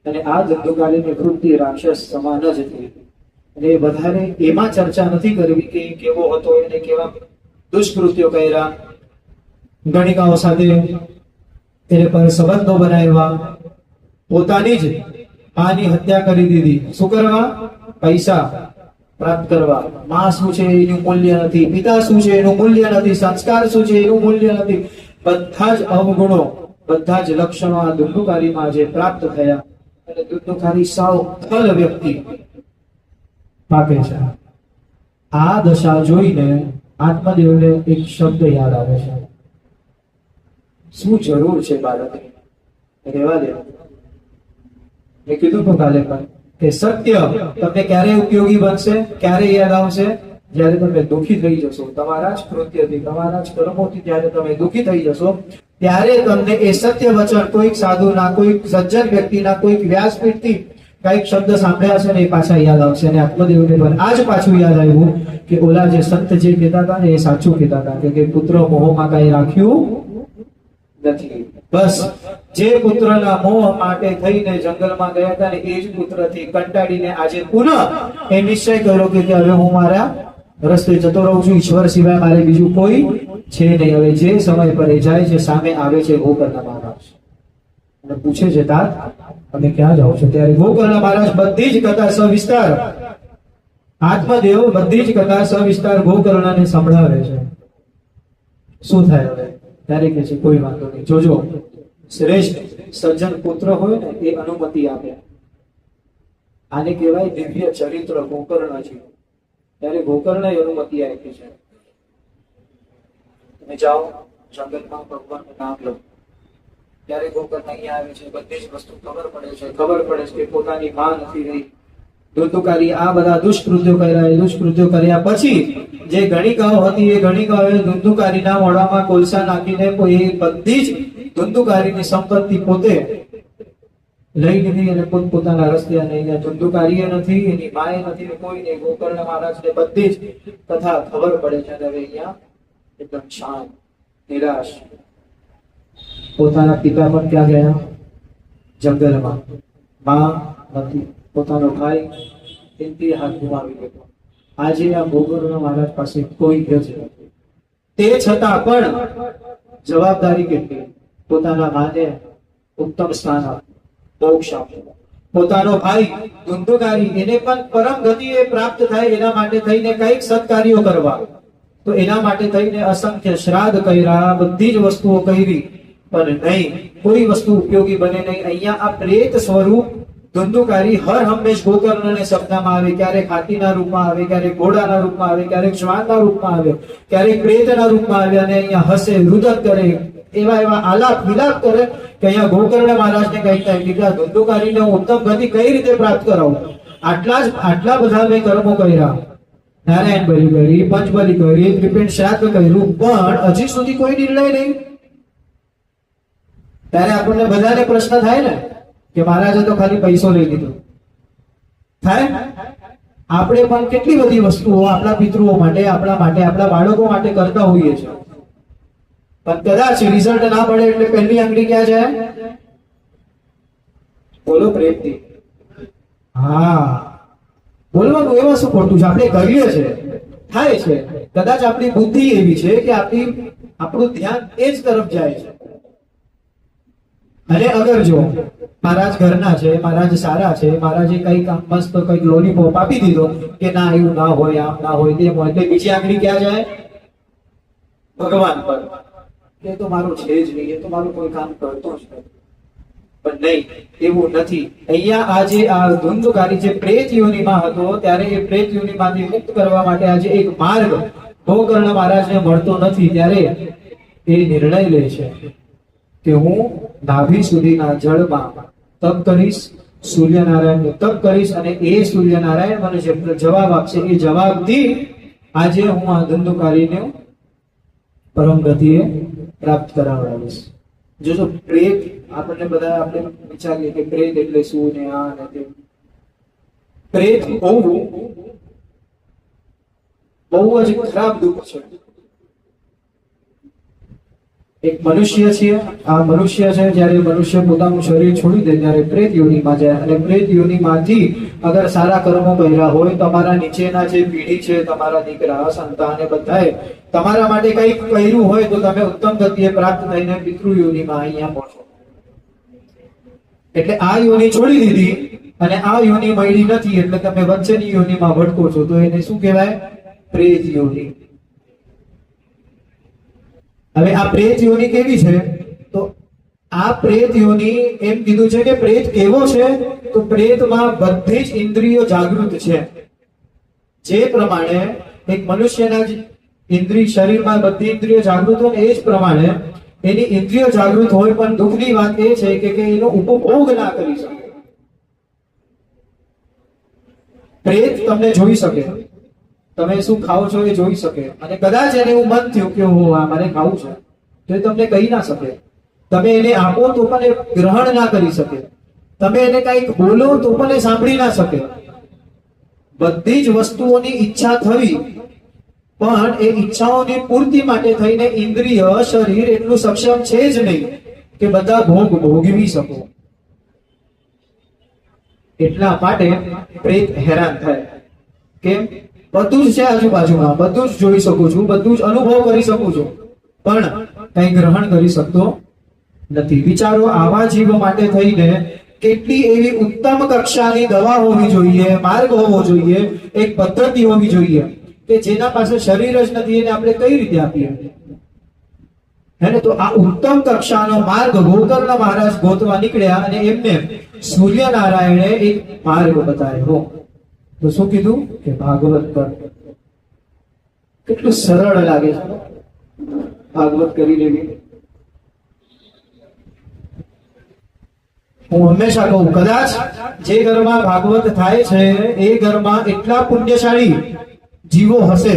અને આ ધંધુકારીની વૃત્તિ રાક્ષસ સમાન જ હતી. અને એ વધારે એમાં ચર્ચા નથી કરવી કે એ કેવો હતો, એને કેવા દુષ્કૃત્યો કર્યા, ગણિકાઓ સાથે એને પર સંબંધો બનાવ્યા, પોતાની જ માની હત્યા કરી દીધી. શું કરવા? પૈસા પ્રાપ્ત કરવા. માં શું છે એનું મૂલ્ય નથી, પિતા શું છે એનું મૂલ્ય નથી, સંસ્કાર શું છે એનું મૂલ્ય નથી. બધા જ અવગુણો, બધા જ લક્ષણો આ ધુંધુકારીમાં જે પ્રાપ્ત થયા, અને ધુંધુકારી સાવ ખલ વ્યક્તિ પાકે છે. આ દશા જોઈને આત્મદેવને એક શબ્દ યાદ આવે છે. શું જરૂર છે બાળકની? રહેવા દે. મેં કીધું તો કાલે પણ કે સત્ય તમને ક્યારે ઉપયોગી બનશે, ક્યારે યાદ આવશે? જ્યારે તમે દુઃખી થઈ જશો, તમારા જ કૃત્યથી, તમારા જ કર્મોથી જ્યારે તમે દુઃખી થઈ જશો, ત્યારે તમને એ સત્ય વચન કોઈક સાધુના, કોઈક સજ્જન વ્યક્તિના, કોઈક વ્યાસપીઠથી કઈક શબ્દ સાંભળ્યા છે ને એ પાછા યાદ આવશે. અને આત્મદેવને પણ આજ પાછું યાદ આવ્યું કે ઓલા જે સંત જે કહેતા હતા ને એ સાચું કહેતા હતા કે પુત્ર મોહમાં કઈ રાખ્યું નથી. બસ જે પુત્રના મોહ માટે થઈને જંગલમાં ગયા હતા ને એ જ પુત્રથી કંટાળીને આજે પુનઃ એ નિશ્ચય કર્યો કે હવે હું મારા રસ્તે જતો રહું છું, ઈશ્વર સિવાય મારે બીજું કોઈ છે નહીં. હવે જે સમય પર એ જાય છે, સામે આવે છે ગોકર્ણ મહારાજ અને પૂછે છે, तात તમે ક્યાં જાઓ છો? ત્યારે ગોકર્ણ મહારાજ બધી જ કથા સવિસ્તાર, આત્મદેવ બધી જ કથા સવિસ્તાર ગોકર્ણને સંભળાવે છે. શું થાય હવે? ત્યારે કે છે કોઈ વાંધો નહીં, જોજો શ્રેષ્ઠ સજ્જન પુત્ર હોય ને એ અનુમતિ આપે. આને કહેવાય દિવ્ય ચરિત્ર ગોકર્ણજી. ત્યારે ગોકર્ણએ અનુમતિ આપી છે, તમે જાઓ જંગલમાં ભગવાનનું નામ લો. ત્યારે ગોકર્ણ અહીંયા આવે છે, બધી જ વસ્તુ ખબર પડે છે. ખબર પડે છે કે પોતાની માં નથી રહી. ધુંધુકારી આ બધા દુષ્કૃત્યો કર્યા. એ દુષ્કૃત્યો કર્યા પછી જે ગણિકાઓ હતી એ ગણિકાઓએ ધુંધુકારીના મોઢામાં કોલસા નાખીને એ બધી જ ધુંધુકારીની સંપત્તિ પોતે લઈ લીધી અને પોતાના રસ્તે. અને અહીંયા ધુંધુકારીએ નથી, એની માએ નથી, કોઈ નહીં. ગોકર્ણ મહારાજને બધી જ કથા ખબર પડે છે. અને હવે અહીંયા એકદમ શાંત, નિરાશ. પોતાના પિતા પણ ક્યાં ગયા? જંગલમાં. માં નથી, પોતાનો ભાઈ એમથી હાથ ગુમાવી દીધો. આજે આ ગોકર્ણ મહારાજ પાસે કોઈ જ નથી. તે છતાં પણ જવાબદારી કેટલી? પોતાના માને ઉત્તમ સ્થાન આપ્યું, મોક્ષ આપ્યો. પોતાનો ભાઈ ધુંધુકારી એને પણ પરમ ગતિએ પ્રાપ્ત થાય એના માટે થઈને કઈક સત્કાર્યો કરવા, તો એના માટે થઈને અસંખ્ય શ્રાદ્ધ કર્યા, બધી જ વસ્તુઓ કરી, પણ નહીં, કોઈ વસ્તુ ઉપયોગી બને નહીં. અહીંયા આ પ્રેત સ્વરૂપ ધુંધુકારી હર હંમેશ ગોકર્ણને સપનામાં આવે. ક્યારેક હાથીના રૂપમાં આવે, ક્યારેક ઘોડાના રૂપમાં આવે, ક્યારેક શ્વાનના રૂપમાં આવે, ક્યારેક પ્રેતના રૂપમાં આવે અને અહીંયા હસે, રુદન કરે, એવા એવા આલાપ વિલાપ કરે કે અહીંયા ગોકર્ણ મહારાજને કઈ થાય કે ધુંધુકારીને હું ઉત્તમ ગતિ કઈ રીતે પ્રાપ્ત કરાવું? આટલા બધા મેં કર્મો કર્યા, નારાયણ બલી કરી, પંચબલી કરી, ત્રિપિંડ શ્રાદ્ધ કર્યું, પણ હજી સુધી કોઈ નિર્ણય નહીં. ત્યારે આપણને બધાને પ્રશ્ન થાય ને કે મહારાજે તો ખાલી પૈસો લઈ લીધો. થાય? આપણે પણ કેટલી બધી વસ્તુઓ આપણા પિતૃઓ માટે, આપણા માટે, આપણા બાળકો માટે કરતા હોઈએ છીએ, પણ કદાચ રિઝલ્ટ ના મળે એટલે પહેલી આંગળી ક્યાં જાય? બોલો પ્રેમથી. હા, બોલવાનું એમાં શું ખોટું છે? આપણે કરીએ છીએ, થાય છે. કદાચ આપણી બુદ્ધિ એવી છે કે આપણું ધ્યાન એ જ તરફ જાય છે. અને અગર જો મહારાજ ઘરના છે, મહારાજ સારા છે, મહારાજે કઈક મસ્ત કઈક લોલીપોપ આપી દીધો કે ના એવું ના હોય, આમ ના હોય, તેમ હોય, તો બીજી આંગળી ક્યાં જાય? ભગવાન પર. એ તો મારું છે જ નહીં, એ તો મારું કોઈ કામ કરતો જ નથી. પણ નહીં, એવું નથી. અહીંયા આજે આ ધુંધુકારી જે પ્રેત યોનિમાં હતો, ત્યારે એ પ્રેત યોનિમાંથી મુક્ત કરવા માટે આજે એક માર્ગ ગોકર્ણ મહારાજને મળતો નથી. ત્યારે એ નિર્ણય લે છે કે હું નાભી સુધીના જળમાં તપ કરીશ, સૂર્યનારાયણનું તપ કરીશ, અને એ સૂર્યનારાયણ મને જે જવાબ આપશે એ જવાબથી આજે હું આ ધુંધુકારીને પરમ ગતિએ પ્રાપ્ત કરાવડાવીશ. જો પ્રેત, આપણને બધા આપણે વિચારીએ કે પ્રેત એટલે શું ને આ ને તે. પ્રેત બહુ જ ખરાબ દુઃખ છે. એક મનુષ્ય છીએ. આ મનુષ્ય છે, જ્યારે મનુષ્ય પોતાનું શરીર છોડી દે ત્યારે પ્રેત યોનિમાં જાય, અને પ્રેત યોનિમાંથી અગર સારા કર્મો કર્યા હોય, તમારા નીચેના જે પેઢી છે, તમારા દીકરા સંતાન એ બધાએ તમારા માટે કંઈક કર્યું હોય તો તમે ઉત્તમ ગતિએ પ્રાપ્ત થઈને પિતૃ યોનિમાં અહીંયા પહોંચો. એટલે આ યોનિ છોડી દીધી અને આ યોનિ મળી નથી, એટલે તમે વચ્ચેની યોનિમાં ભટકો છો, તો એને શું કહેવાય? પ્રેત યોનિ. હવે આ પ્રેત યોનિ કેવી છે? તો આ પ્રેત યોનિ એમ કીધું છે કે પ્રેત કેવો છે? તો પ્રેતમાં બધી જ ઇન્દ્રિયો જાગૃત છે. જે પ્રમાણે એક મનુષ્યના ઇન્દ્રિય શરીરમાં બધી ઇન્દ્રિયો જાગૃત હોય એ જ પ્રમાણે એની ઇન્દ્રિયો જાગૃત હોય, પણ દુઃખની વાત એ છે કે એનો ઉપભોગ ના કરી શકે. પ્રેત તમને જોઈ શકે, તમે શું ખાઓ છો એ જોઈ શકે, અને કદાચ એને એવું મન થયું કે આ મારે ખાવું છે તો એ તમને કહી ના શકે. તમે એને આપો તો પણ એ ગ્રહણ ના કરી શકે. તમે એને કંઈક બોલો તો પણ એ સાંભળી ના શકે. બધી જ વસ્તુઓની ઈચ્છા થવી, પણ એ ઈચ્છાઓની પૂર્તિ માટે થઈને ઇન્દ્રિય શરીર એટલું સક્ષમ છે જ નહીં કે બધા ભોગ ભોગવી શકો. એટલા માટે પ્રેત હેરાન થાય. કેમ? બધું જ છે આજુબાજુમાં, બધું જ જોઈ શકું છું, બધું જ અનુભવ કરી શકું છું, પણ કઈ ગ્રહણ કરી શકતો નથી. વિચારો, આવા જીવ માટે થઈને કેટલી એવી ઉત્તમ કક્ષાની દવા હોવી જોઈએ, માર્ગ હોવો જોઈએ, એક પદ્ધતિ હોવી જોઈએ કે જેના પાસે શરીર જ નથી એને આપણે કઈ રીતે આપીએ? હે ને? તો આ ઉત્તમ કક્ષાનો માર્ગ ગોકર્ણ મહારાજ ગોતવા નીકળ્યા અને એમને સૂર્યનારાયણે એક માર્ગ બતાવ્યો. તો શું કીધું? કે ભાગવત કર. કેટલું સરળ લાગે છે ભાગવત કરી લેવી. હું હંમેશા કહું, કદાચ જે ઘરમાં ભાગવત થાય છે એ ઘરમાં એટલા પુણ્યશાળી જીવો હશે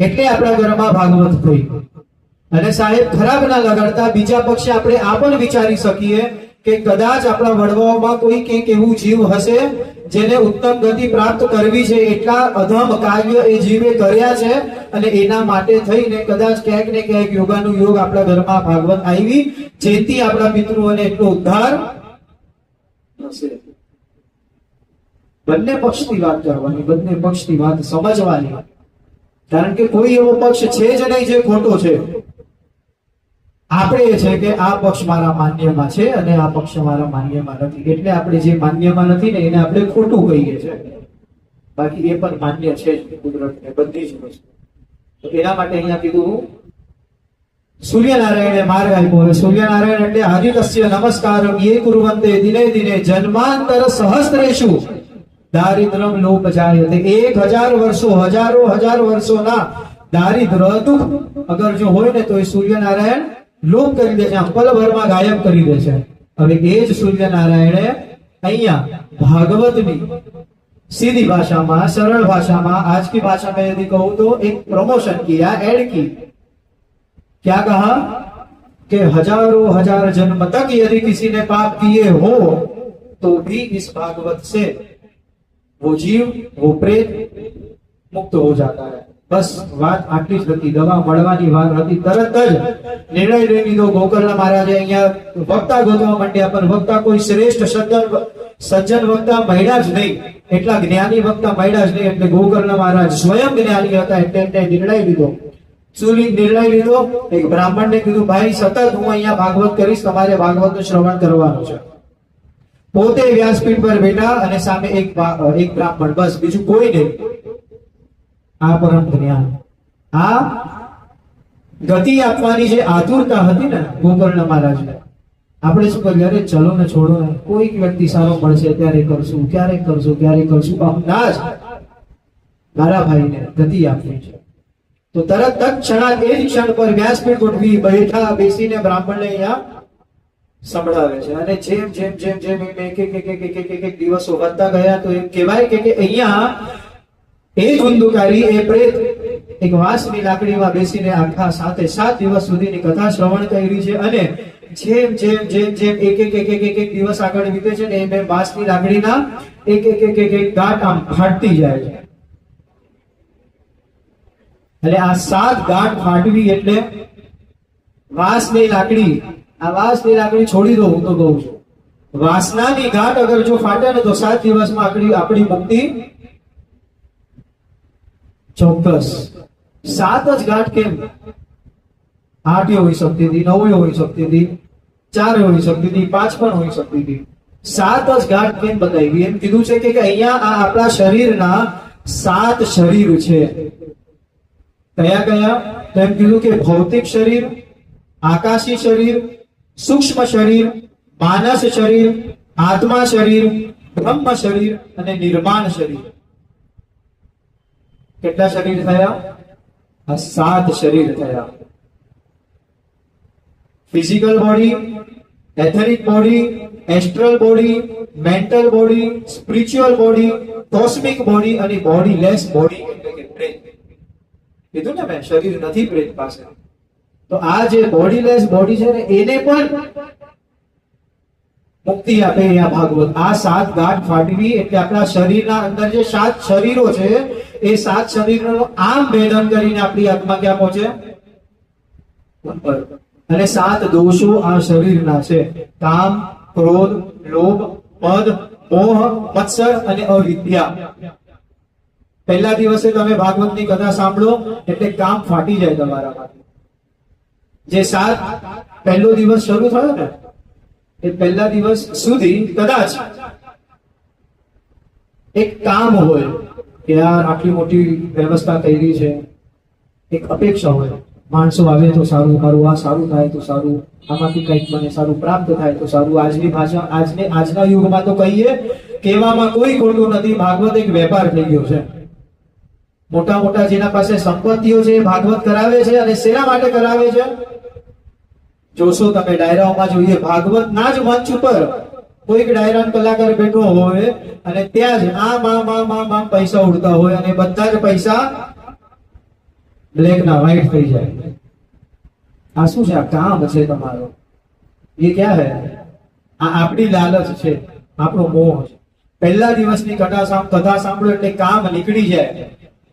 એટલે આપણા ઘરમાં ભાગવત થઈ. અને સાહેબ, ખરાબ ના લગાડતા બીજા પક્ષે આપણે આ પણ વિચારી શકીએ કે કદાચ આપણા વડવાઓમાં કોઈ કંઈક એવું જીવ હશે જેને ઉત્તમ ગતિ પ્રાપ્ત કરવી છે, એટલા અધમ કાર્ય એ જીવે કર્યા છે, અને એના માટે થઈને કદાચ ક્યાંક ને ક્યાંક યોગાનું યોગ આપણા ઘરમાં ભાગવત આવી, જેથી આપણા પિતૃઓને એટલો ઉદ્ધાર થશે. બંને પક્ષની વાત કરવાની, બંને પક્ષની વાત સમજવાની, કારણ કે કોઈ એવો પક્ષ છે જ નહીં જે ખોટો છે. આપણે છે કે આ પક્ષ મારા માન્યમાં છે અને આ પક્ષ મારા માન્યમાં નથી, એટલે આપણે જે માન્યમાં નથી ને એને આપણે ખોટું કહીએ છીએ. બાકી એ પણ માન્ય છે જ કુદરતને, બધી જ વસ્તુ. તો એના માટે અહીંયા કીધું સૂર્યનારાયણે માર્ગ આપ્યો. સૂર્યનારાયણ એટલે આદિત્ય નમસ્કારમ યે કુર્વંતે દિને દિને જન્માંતર સહસ્ત્રેષુ દારિદ્રમ લોપ જાયતે. 1000 વર્ષો, હજારો વર્ષોના દારિદ્ર દુઃખ અગર જો હોય ને તો એ સૂર્યનારાયણ લોપ કરી દે છે, આમ પલભરમાં ગાયબ કરી દે છે. હવે એ જ સૂર્યનારાયણે અહીંયા ભાગવતની सीधी भाषा में, सरल भाषा में, आज की भाषा में यदि कहूं तो एक प्रमोशन किया, ऐड की. क्या कहा कि हजारों हजार जन्म तक यदि किसी ने पाप किए हो तो भी इस भागवत से वो जीव, वो प्रेत मुक्त हो जाता है. बस बात आटली ज हती. दवा मळवानी वात हती. तरत ज निर्णय लई लीधो. गोकर्ण महाराजे अहींया वक्ता गोतवा मांड्या, पण वक्ता कोई श्रेष्ठ सज्जन वक्ता मळ्या ज नहीं, એટલા જ્ઞાની વક્તા મળ્યા જ નહીં. એટલે ગોકર્ણ મહારાજ સ્વયં જ્ઞાની હતા, એટલે નિર્ણય લીધો. શું નિર્ણય લીધો? એક બ્રાહ્મણને કીધું, ભાઈ સતત હું અહીંયા ભાગવત કરીશ, તમારે ભાગવતનું શ્રવણ કરવાનું છે. પોતે વ્યાસપીઠ પર બેઠા અને સામે એક બ્રાહ્મણ, બસ બીજું કોઈ નહીં. આ પરમ જ્ઞાન, આ ગતિ આપવાની જે આતુરતા હતી ને ગોકર્ણ મહારાજને, આપણે શું કરીએ? અરે ચલો ને, છોડો ને, કોઈક વ્યક્તિ સારો મળશે ત્યારે કરશું, ક્યારેક કરશું. હમણાં જ મારા ભાઈને ગતિ આપવી છે. તો તરત તત્ક્ષણાત એ જ ક્ષણ પર વ્યાસપીઠ ગોઠવી બેસીને બ્રાહ્મણને અહીંયા સંભળાવે છે. અને જેમ જેમ જેમ જેમ એક દિવસો વધતા ગયા તો એમ કહેવાય કે અહીંયા એ ધુંધુકારી, એ પ્રેત એક વાંસની લાકડીમાં બેસીને આખા 7 દિવસ સુધીની કથા શ્રવણ કરી છે. અને જેમ જેમ જેમ જેમ એક દિવસ આગળ વીતે છે ને એમ વાંસની લાકડીના એક ગાંઠ આમ ફાટતી જાય છે. એટલે આ 7 ગાંઠ ફાટવી એટલે વાંસની લાકડી, આ વાંસની લાકડી છોડી દો, હું તો કહું છું. વાસનાની ગાંઠ અગર જો ફાટે ને તો 7 દિવસમાં આપણી મુક્તિ ચોક્કસ. 7 જ ગાંઠ કેમ? 8 હોઈ શકતી હતી, 9 હોઈ શકતી હતી, 4 હોઈ શકતી હતી, 5 પણ હોઈ શકતી હતી. 7 જ ગાંઠ કેમ બતાવી? એમ કીધું છે કે અહીંયા આ આપણા શરીરના 7 શરીર છે. કયા કયા? તો એમ કીધું કે ભૌતિક શરીર, આકાશી શરીર, સૂક્ષ્મ શરીર, માનસ શરીર, આત્મા શરીર, બ્રહ્મ શરીર અને નિર્માણ શરીર. કેટલા શરીર થયા? આ 7 શરીર થયા. Physical body, etheric body, astral body, mental body, spiritual body, cosmic body અને બોડી લેસ બોડી એટલે કે પ્રેત. કીધું ને મેં, શરીર નથી પ્રેત પાસે. તો આ જે બોડી લેસ બોડી છે ને એને પણ મુક્તિ આપે અહીંયા ભાગવત. આ 7 ગાંઠ ફાટવી એટલે આપણા શરીરના અંદર જે 7 શરીરો છે એ 7 શરીરોનો આમ ભેદન કરીને આપણી આત્મા ક્યાં પહોંચે? ઉપર. અને 7 દોષો આ શરીરના છે: કામ, ક્રોધ, લોભ, મદ, મોહ, મત્સર અને અવિદ્યા. પહેલા દિવસે તમે ભાગવતની કથા સાંભળો એટલે કામ ફાટી જાય તમારામાંથી. જે 7 પહેલો દિવસ શરૂ થયો ને એ પહેલા દિવસ સુધી કદાચ એક કામ હોય કે યાર આટલી મોટી વ્યવસ્થા કરી છે, એક અપેક્ષા હોય, માણસો આવે તો સારું, મારું આ સારું થાય તો સારું, આમાંથી કંઈક મને સારું પ્રાપ્ત થાય તો સારું. આજની ભાષા, આજના યુગમાં તો કહીએ, કહેવામાં કોઈ ખોટું નથી, ભાગવત એક વેપાર થઈ ગયો છે. મોટા મોટા જેના પાસે સંપત્તિઓ છે એ ભાગવત કરાવે છે. અને શેના માટે કરાવે છે? જોશો તમે ડાયરાઓમાં જોઈએ, ભાગવત ના જ મંચ ઉપર કોઈક ડાયરાનો કલાકાર બેઠો હોય અને ત્યાં જ આમ પૈસા ઉડતા હોય અને બધા જ પૈસા બ્લેક ના વ્હાઈટ થઈ જાય. આ શું છે? આ કામ છે તમારો. એ ક્યાં હે? આ આપણી લાલચ છે, આપણો મોહ છે. પહેલા દિવસની કથા સાંભળો એટલે કામ નીકળી જાય.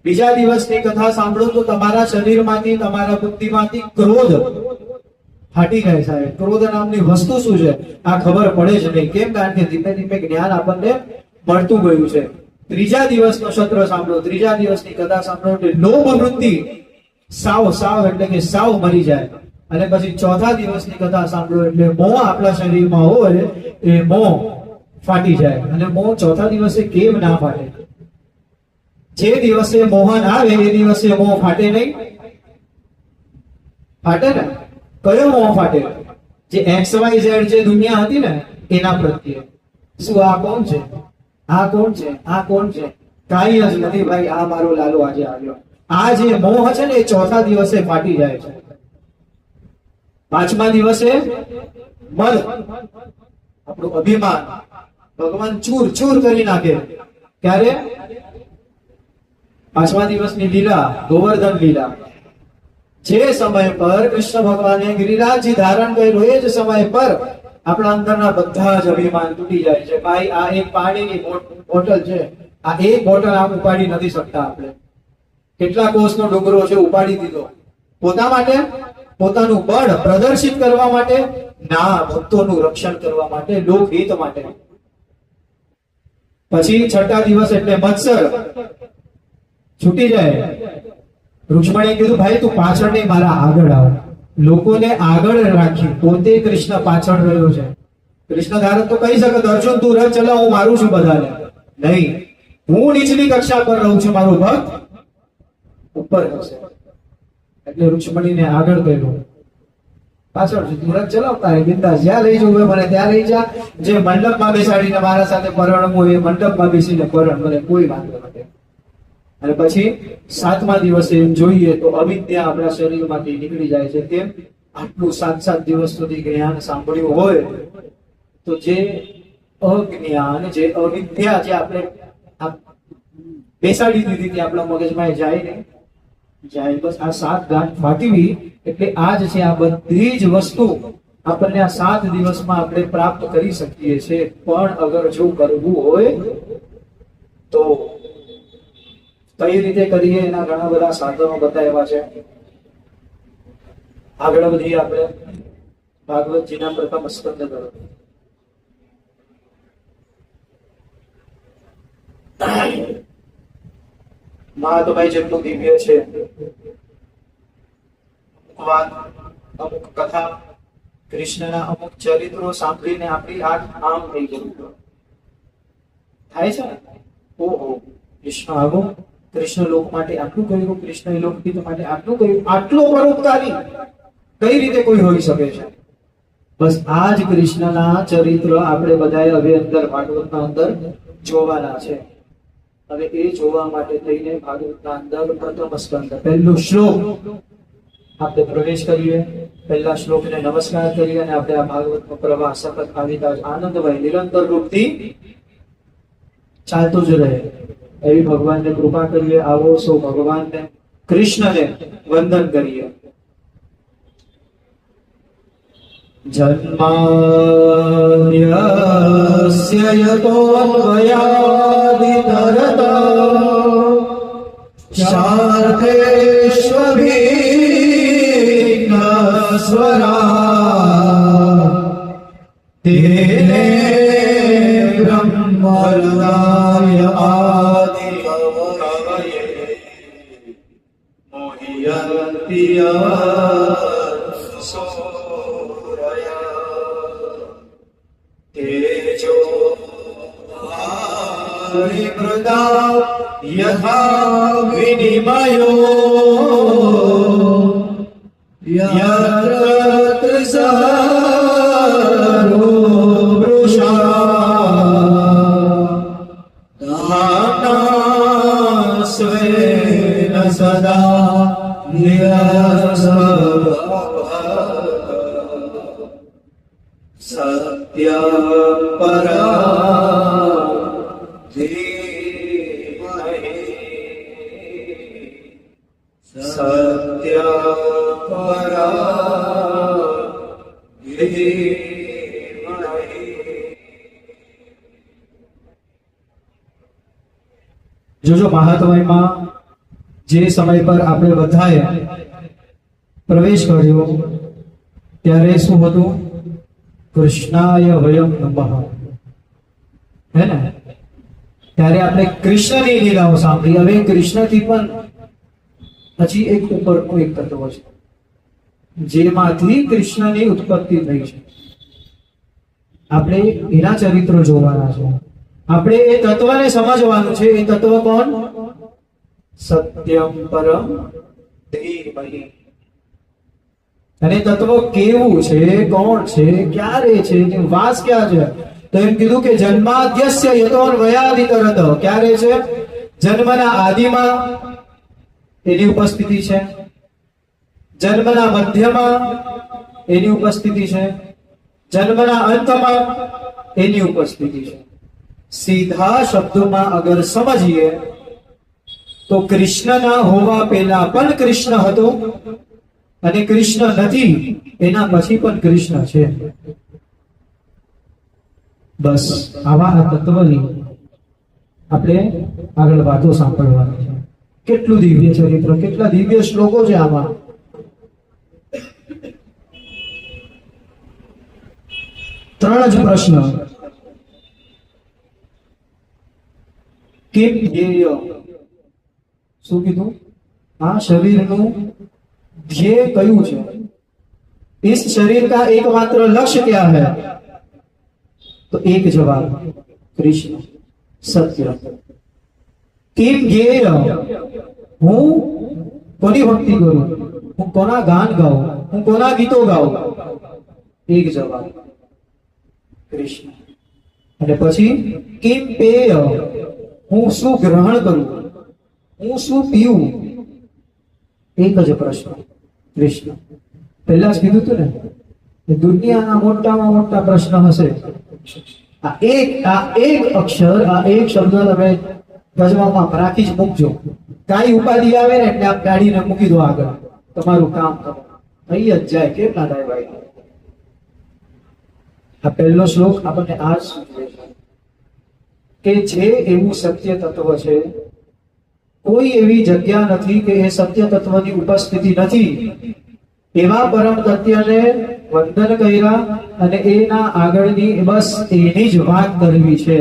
બીજા દિવસની કથા સાંભળો તો તમારા શરીરમાંથી, તમારા બુદ્ધિમાંથી ક્રોધ ફાટી જાય. સાહેબ, ક્રોધ નામની વસ્તુ શું છે આ ખબર પડે જ નહીં. કેમ? કારણ કે ધીમે ધીમે જ્ઞાન આપણને મળતું ગયું છે. ત્રીજા દિવસનો સત્ર સાંભળો, ત્રીજા દિવસની કથા સાંભળો એટલે લોભ વૃત્તિ સાવ એટલે કે સાવ મરી જાય. અને પછી ચોથા દિવસની કથા સાંભળો એટલે મોહ આપણા શરીરમાં હોય એ મોહ ફાટી જાય. અને મોહ ચોથા દિવસે કેમ ના ફાટે? જે દિવસે મોહન આવે એ દિવસે મોહ ફાટે નહીં? ફાટે ને? કયો મોહ ફાટે? જે XYZ જે દુનિયા હતી ને એના પ્રત્યે. શું આ કોણ છે? આ કોણ છે? આ કોણ છે? કાંઈ જ નથી ભાઈ, આ મારો લાલો આજે આવ્યો. આ જે મોહ છે ને એ ચોથા દિવસે ફાટી જાય છે. પાંચમા દિવસે મદ, આપણું અભિમાન ભગવાન ચૂર કરી નાખે. ક્યારે? પાંચમા દિવસની લીલા, ગોવર્ધન લીલા. જે સમય પર કૃષ્ણ ભગવાને ગિરિરાજજી ધારણ કર્યું એ જ સમય પર આપણા અંદરના બધા જ અભિમાન તૂટી જાય છે. ભાઈ, આ એક પાણીની બોટલ છે, આ એક બોટલ આમ ઉપાડી નથી શકતા આપણે. કેટલા કોષનો ડુંગરો છે ઉપાડી દીધો. પોતા માટે, પોતાનું બળ પ્રદર્શિત કરવા માટે ના, ભક્તોનું રક્ષણ કરવા માટે, લોકહિત માટે. પછી છઠ્ઠા દિવસ એટલે મત્સર છૂટી જાય. રૂક્ષ્મણીએ કીધું, ભાઈ તું પાછળ નહીં, મારા આગળ આવ. લોકોને આગળ રાખી, પોતે કૃષ્ણ પાછળ રહ્યો છે. કૃષ્ણ ધારક તો કહી શકે, અર્જુન તું રથ ચલાવ, હું મારું છું બધાને. નહીં, હું નીચલી કક્ષા પર રહું છું, મારો ભક્ત ઉપર હશે. એટલે રૂક્ષ્મણીને આગળ કર્યું, પાછળ તું રથ ચલાવતા રહે, બિંદાસ, જ્યાં લઈ જવું મને ત્યાં લઈ જા. જે મંડપમાં બેસાડીને મારા સાથે પરણવું એ મંડપમાં બેસીને પરણ, મને કોઈ વાંધો નથી. અને પછી સાતમા દિવસે જોઈએ તો અવિદ્યા આપણા શરીરમાંથી નીકળી જાય છે. કેમ? આટલું 7 દિવસ સુધી જ્ઞાન સાંભળ્યું હોય તો જે અજ્ઞાન, જે અવિદ્યા જે આપણે બેસાડી દીધી હતી આપણા મગજમાં, જાય નહીં, જાય. બસ આ 7 ગાંઠ ફાટવી એટલે આ જ છે. આ બધી જ વસ્તુ આપણને આ 7 દિવસમાં આપણે પ્રાપ્ત કરી શકીએ છીએ. પણ અગર જો કરવું હોય તો કઈ રીતે કરીએ એના ઘણા બધા સાધનો બતાવ્યા છે. આગળ વધીએ આપણે ભાગવતજીના પ્રથમ સ્કંદ તરફ. મહાત્મય જેટલું દિવ્ય છે, અમુક વાત, અમુક કથા, કૃષ્ણના અમુક ચરિત્રો સાંભળીને આપણી આંખ આમ થઈ ગયું થાય છે ને. ઓહો, કૃષ્ણ આવો, કૃષ્ણ લોક માટે આટલું કર્યું, કૃષ્ણ લોકહિત માટે આટલું કર્યું, આટલો પરોપકારી કઈ રીતે કોઈ હોઈ શકે છે? બસ આ જ કૃષ્ણના ચરિત્ર આપણે બધાએ હવે અંદર ભાગવતના અંદર જોવાના છે. હવે એ જોવા માટે થઈને ભાગવતના અંદર પ્રથમ સ્કંદ પહેલો શ્લોક આપણે પ્રવેશ કરીએ. પહેલા શ્લોકને નમસ્કાર કરીએ અને આપણે આ ભાગવતનો પ્રવાહ સતત આવી આનંદમય નિરંતર રૂપથી ચાલતું જ રહે એવી ભગવાનને કૃપા કરીએ. આવો સૌ ભગવાનને કૃષ્ણને વંદન કરીએ. જન્માદ્યસ્ય યતોન્વયાદિતરતઃ શાર્થેષ્વભિઘ્નસ્વરા તેને બ્રહ્મહૃદાય આદિકવયે મોહયન્તિ તેજો મૃદા યથા વિનિમયો યત્ર ત્રિસહરો વૃષા ધામ્ના સ્વેન સદા સત્ય પરા ધીમહિ સત્ય પરા ધીમહિ. જોજો મહાત્મયમાં જે સમય પર આપણે બધાએ પ્રવેશ કર્યો ત્યારે શું હતું? કૃષ્ણાય વયમ નમઃ, હે ને? ત્યારે આપણે કૃષ્ણની લીલાઓ સાંભળી. હવે કૃષ્ણથી પણ હજી એક ઉપરનું એક તત્વ છે જેમાંથી કૃષ્ણની ઉત્પત્તિ થઈ છે. આપણે એના ચરિત્રો જોવાના છે. આપણે એ તત્વને સમજવાનું છે. એ તત્વ કોણ? સત્યમ પરમ ધીમહિ. અને તત્વ કેવું છે, કોણ છે, ક્યારે છે, વાસ ક્યાં છે? તો એમ કીધું કે જન્માદ્યસ્ય યતોન્વયાદિતરતઃ. ક્યારે છે? જન્મના આદિમાં એની ઉપસ્થિતિ છે, જન્મના મધ્યમાં એની ઉપસ્થિતિ છે, જન્મના અંતમાં એની ઉપસ્થિતિ છે. સીધા શબ્દોમાં અગર સમજીએ તો કૃષ્ણના હોવા પહેલા પણ કૃષ્ણ હતો અને કૃષ્ણ નથી એના પછી પણ કૃષ્ણ છે. બસ આવા આ તત્વની આપણે આગળ વાતો સાંભળવાની છે. કેટલું દિવ્ય ચરિત્ર, કેટલા દિવ્ય શ્લોકો છે આમાં. ત્રણ જ પ્રશ્ન. કેમ ધ્યેય? શું કીધું? આ શરીરનું ધ્યેય કયું છે? इस शरीर का एकमात्र लक्ष्य क्या है? तो एक जवाब, कृष्ण, सत्य. किम ज्ञेय? હું કોની ભક્તિ કરું, હું કોના ગાન ગાઉં, હું કોના ગીતો ગાઉં? એક જવાબ, કૃષ્ણ. અને પછી કિમ પેય? હું શું ગ્રહણ કરું, હું શું પીવું? એક જ પ્રશ્ન, કૃષ્ણ. પહેલા જ કીધું હતું ને, દુનિયાના મોટામાં મોટા પ્રશ્ન હશે. આ એક અક્ષર, આ એક શબ્દ તમે ગજવામાં રાખી જ મૂકજો. કાંઈ ઉપાધિ આવે ને એટલે આપ ગાડીને મૂકી દો આગળ, તમારું કામ થઈ જ જાય. કેમ ના થાય ભાઈ? આ પહેલો શ્લોક આપણને આ જ સૂચવે છે કે જે એવું સત્ય તત્વ છે, કોઈ એવી જગ્યા નથી કે એ સત્ય તત્વની ઉપસ્થિતિ નથી. એવા પરમ તત્યને વંદન કર્યા અને એના આગળની બસ એની જ વાત કરવી છે.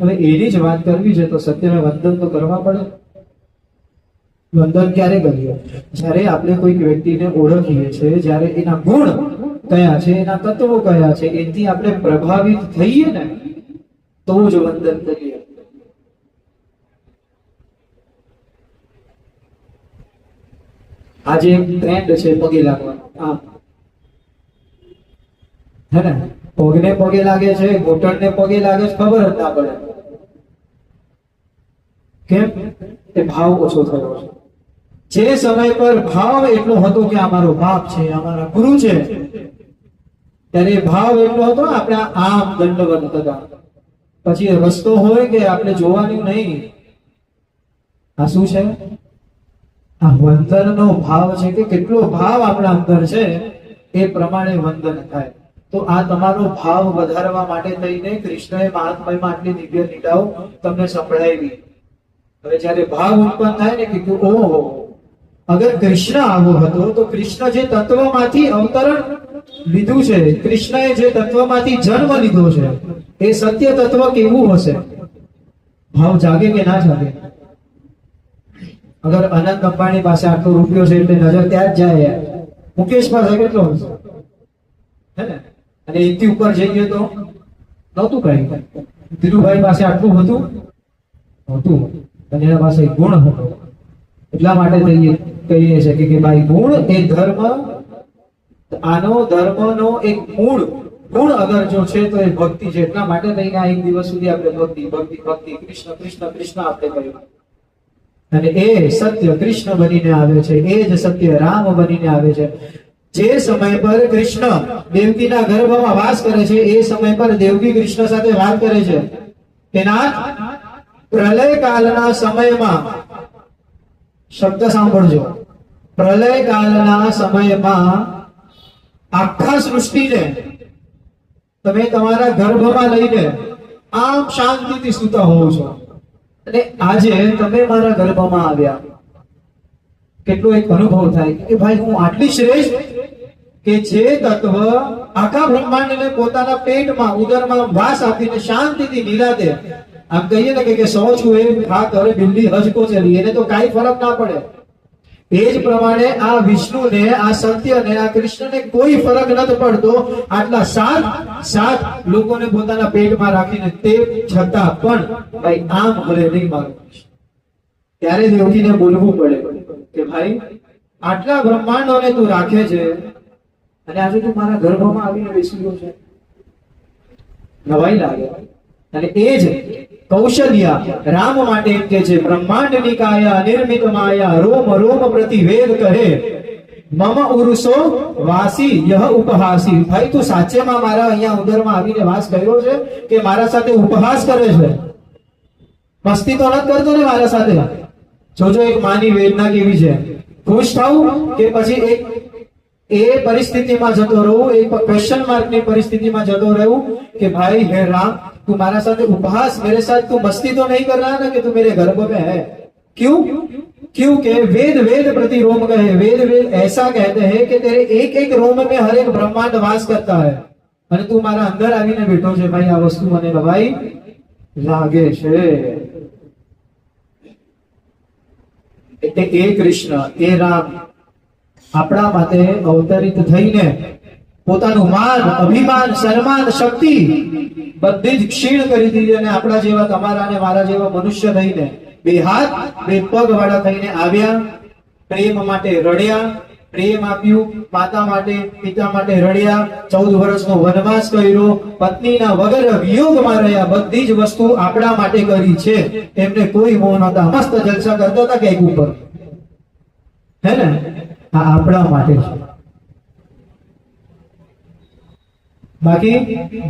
હવે એની જ વાત કરવી છે તો સત્યને વંદન તો કરવા પડે. વંદન ક્યારે કરીએ? જ્યારે આપણે કોઈક વ્યક્તિને ઓળખીએ છીએ, જ્યારે એના ગુણ કયા છે, એના તત્વો કયા છે, એથી આપણે પ્રભાવિત થઈએ ને તો જ વંદન કરીએ. આજે એક ટ્રેન્ડ છે પગે લાગવાનો. આમ હે ને, પગને પગે લાગે છે, ઘૂંટણને પગે લાગે છે, ખબર જ ના પડે. કેમ? એ ભાવ ઓછો થયો છે. જે સમય પર ભાવ એટલો હતો કે અમારો બાપ છે, અમારા ગુરુ છે, ત્યારે ભાવ એટલો હતો આપણે આમ દંડવત થતા. પછી રસ્તો હોય કે આપણે જોવાનું નહીં. આ શું છે? આ વંદનનો ભાવ છે કે કેટલો ભાવ આપણા અંદર છે એ પ્રમાણે વંદન થાય. તો આ તમારો ભાવ વધારવા માટે થઈને કૃષ્ણએ મહાત્મ્યમાં આટલી દિવ્ય લીલાઓ તમને સંભળાવી. હવે જ્યારે ભાવ ઉત્પન્ન થાય ને કે ઓહો, અગર કૃષ્ણ આવો હતો તો કૃષ્ણ જે તત્વમાંથી અવતરણ લીધું છે, કૃષ્ણએ જે તત્વમાંથી જન્મ લીધો છે, એ સત્ય તત્વ કેવું હશે? ભાવ જાગે કે ના જાગે? અગર અનંત અંબાણી પાસે આટલો રૂપિયો છે એટલે નજર ત્યાં જ જાય. મુકેશ પાસે કેટલો હશે? હે ને? અને એથી ઉપર જઈએ તો નહોતું કઈ. ધીરુભાઈ પાસે આટલું હતું અને એના પાસે ગુણ હતો. એટલા માટે કહીએ છીએ કે ભાઈ ગુણ એ ધર્મ, આનો ધર્મનો એક મૂળ ગુણ અગર જો છે તો એ ભક્તિ છે. એટલા માટે થઈને આ એક દિવસ સુધી આપણે ભક્તિ ભક્તિ ભક્તિ કૃષ્ણ કૃષ્ણ કૃષ્ણ આપણે કહ્યું. અને એ સત્ય કૃષ્ણ બનીને આવે છે, એ જ સત્ય રામ બનીને આવે છે. જે સમય પર કૃષ્ણ દેવકીના ગર્ભમાં વાસ કરે છે, એ સમય પર દેવકી કૃષ્ણ સાથે વાત કરે છે કે નાથ, પ્રલય કાળના સમયમાં, શબ્દ સાંભળજો, પ્રલય કાળના સમયમાં આખા સૃષ્ટિને તમે તમારા ગર્ભમાં લઈને આમ શાંતિથી સૂતા હોવ છો, અને આજે તમે મારા ગર્ભમાં આવ્યા. કેટલો એક અનુભવ થાય કે ભાઈ હું આટલી શ્રેષ્ઠ કે જે તત્વ આખા બ્રહ્માંડને પોતાના પેટમાં ઉદરમાં વાસ આપીને શાંતિથી નિરાતે, આમ કહીએ ને કે સો છું એ ખા કરે બિલ્લી હજકો ચલી, એને તો કાંઈ ફરક ના પડે. એ જ પ્રમાણે આ વિષ્ણુને, આ સત્યને, આ કૃષ્ણને કોઈ ફરક નથી પડતો. આટલા સાત લોકોને પોતાના પેટમાં રાખીને તે છતાં પણ ભાઈ આમ ભલે નહીં મારું. ત્યારે દેવકીને બોલવું પડે કે ભાઈ આટલા બ્રહ્માંડોને તું રાખે છે અને આજે તું મારા ગર્ભમાં આવીને બેસી ગયો છે. નવાઈ લાગે. અને એ જ કૌશલ્યા રામ માટે એમ કે છે, બ્રહ્માંડની કાયા નિર્મિત માયા રોમ રોમ પ્રતિ વેદ કહે, મમ ઉરુસો વાસી યહ ઉપહાસી. ભાઈ તું સાચેમાં મારા અહીંયા ઉદરમાં આવીને વાસ કર્યો છે કે મારા સાથે ઉપહાસ કરે છે? મસ્તી તો નથી કરતો ને મારા સાથે? જોજો એક માની વેદના કેવી છે. ખુશ થાઉં કે પછી એક એ પરિસ્થિતિમાં જતો રહું, એક ક્વેશ્ચન માર્કની પરિસ્થિતિમાં જતો રહું કે ભાઈ હે राम, तू हमारा साथ उपहास, मेरे साथ तू मस्ती तो नहीं कर रहा ना कि तू मेरे गर्भ में है? क्यों? क्योंकि वेद वेद प्रति रोम कहे, वेद वेद ऐसा कहते हैं कि तेरे एक एक रोम में हर एक ब्रह्मांड वास करता है, અને તું મારા અંદર આવીને બેઠો છે. ભાઈ આ વસ્તુ મને ભાઈ લાગે છે. એટલે એ કૃષ્ણ, એ રામ આપણા માટે અવતરિત થઈને પોતાનું માન, અભિમાન, સન્માન, શક્તિ બધી જ ક્ષીણ કરી દીધી અને આપણા જેવા, તમારા અને મારા જેવા મનુષ્ય થઈને બે હાથ બે પગ વાળા થઈને આવ્યા. પ્રેમ માટે રડ્યા, પ્રેમ આપ્યું, માતા માટે પિતા માટે રડ્યા, 14 વર્ષનો વનવાસ કર્યો, પત્નીના વગર વિયોગમાં રહ્યા. બધી જ વસ્તુ આપણા માટે કરી છે. એમને કોઈ મોહ નહોતા. મસ્ત જલસા કરતા હતા કેક ઉપર, હે ને? આ આપણા માટે છે. બાકી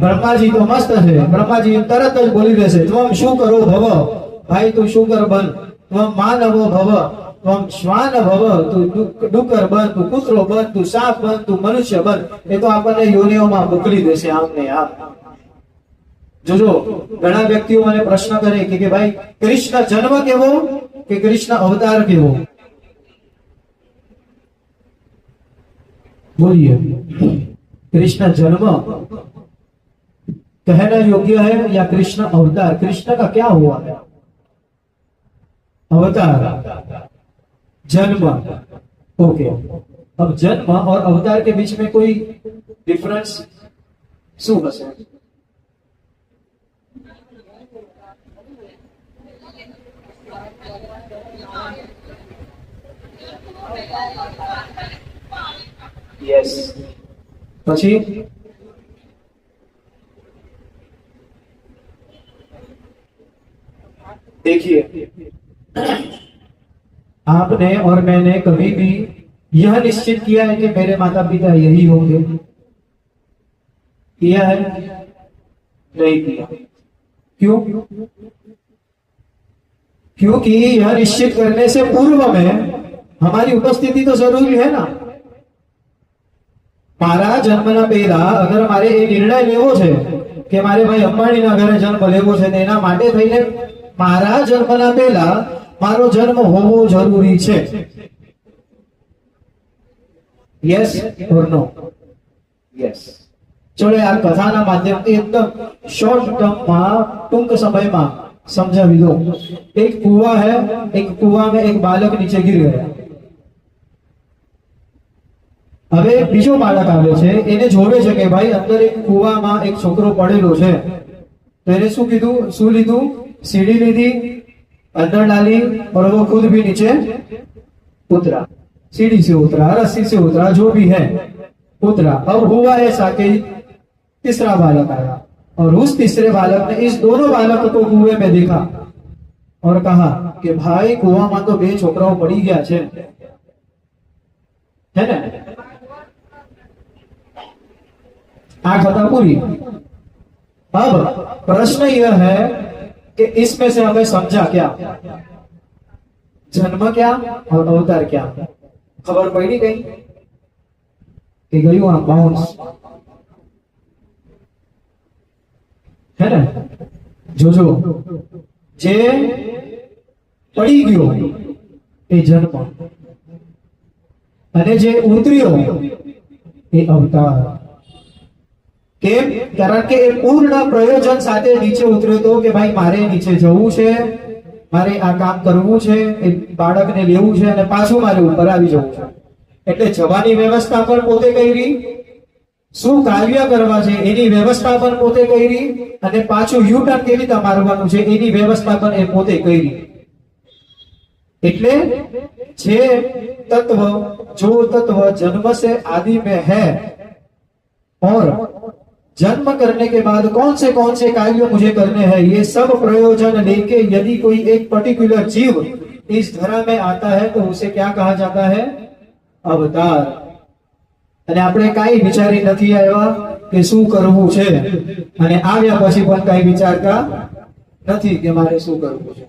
બ્રહ્માજી તો મસ્ત છે. બ્રહ્માજી તરત જ બોલી દેશે, ત્વમ શું કરો ભવ, ભાઈ તું શું કર બન, ત્વમ માનવો ભવ, ત્વમ શ્વાન ભવ, તું ડુકર બન, તું કૂતરો બન, તું સાપ બન, તું મનુષ્ય બન. એ તો આપણને યોનિઓમાં મોકલી દેશે આમ ને આમ. જોજો ઘણા વ્યક્તિઓ મને પ્રશ્ન કરે કે ભાઈ કૃષ્ણ જન્મ કેવો કે કૃષ્ણ અવતાર કેવો? बोलिए, कृष्ण जन्म कहना योग्य है या कृष्ण अवतार? कृष्ण का क्या हुआ है? अवतार, जन्म। ओके, अब जन्म और अवतार के बीच में कोई डिफरेंस शू हशे? यस, પછી देखिए, आपने और मैंने कभी भी यह निश्चित किया है कि मेरे माता पिता यही होंगे? किया है? नहीं किया। क्यों? क्योंकि यह निश्चित करने से पूर्व में हमारी उपस्थिति तो जरूरी है ना। मारा जन्मना पहला अगर मारे ए निर्णय लेवो छे कि मारे भाई अंबाणीना घरे जन्म लेवो छे, तेना माटे थईने मारा जन्मना पहला मारो जन्म होवो जरूरी छे। यस और नो? यस। चलो आ कथाना माध्यमथी एकदम शॉर्ट टर्मમાં ટૂંક સમયમાં સમજાવી દો। एक कुआं है, एक कुआं में एक बालक नीचे गिर गया। હવે બીજો બાળક આવે છે, એને જોવે છે કે ભાઈ અંદર એક કુવામાં એક છોકરો પડેલો છે, તો એને શું કીધું, શું લીધું? सीढ़ी लीधी, अंदर डाली और वो खुद भी नीचे उतरा। सीढ़ी से उतरा, रस्सी से उतरा, जो भी है उतरा। अब हुआ ऐसा कि तीसरा बालक आया और उस तीसरे बालक ने इस दोनों बालकों को कुएं में देखा और कहा कि भाई कुआं में तो बे छोकराओ पड़ी गया छे, है ना? आ कथा पूरी। अब प्रश्न यह है कि इसमें से हमें समझा क्या? जन्म क्या और अवतार क्या? खबर पड़ी गई कि गयु आ बाउंस, है ना? जो जे पड़ी गयो ए जन्म अने जे उतर्यो ए अवतार। કેમ? કારણ કે એ પૂર્ણ પ્રયોજન સાથે નીચે ઉતર્યો તો કે ભાઈ મારે નીચે જવું છે, મારે આ કામ કરવું છે, એ બાળકને લેવું છે અને પાછું મારે ઉપર આવી જવું છે। એટલે જવાની વ્યવસ્થા પણ પોતે કરી, શું કાર્ય કરવા છે એની વ્યવસ્થા પણ પોતે કરી, અને પાછું યુ ટર્ન કેવી રીતે મારવાનું છે એની વ્યવસ્થા પણ એ પોતે કરી। એટલે જે તત્વ, जो तत्व जन्म से आदि में है और जन्म करने के बाद कौन से कार्य मुझे करने हैं, ये सब प्रयोजन लेके यदि कोई एक पर्टिकुलर जीव इस धरा में आता है तो उसे क्या कहा जाता है? अवतार। અને આપણે કાઈ વિચારી નથી આવ્યા કે શું કરવું છે, અને આવ્યા પછી પણ કાઈ વિચારતા નથી કે મારે શું કરવું છે।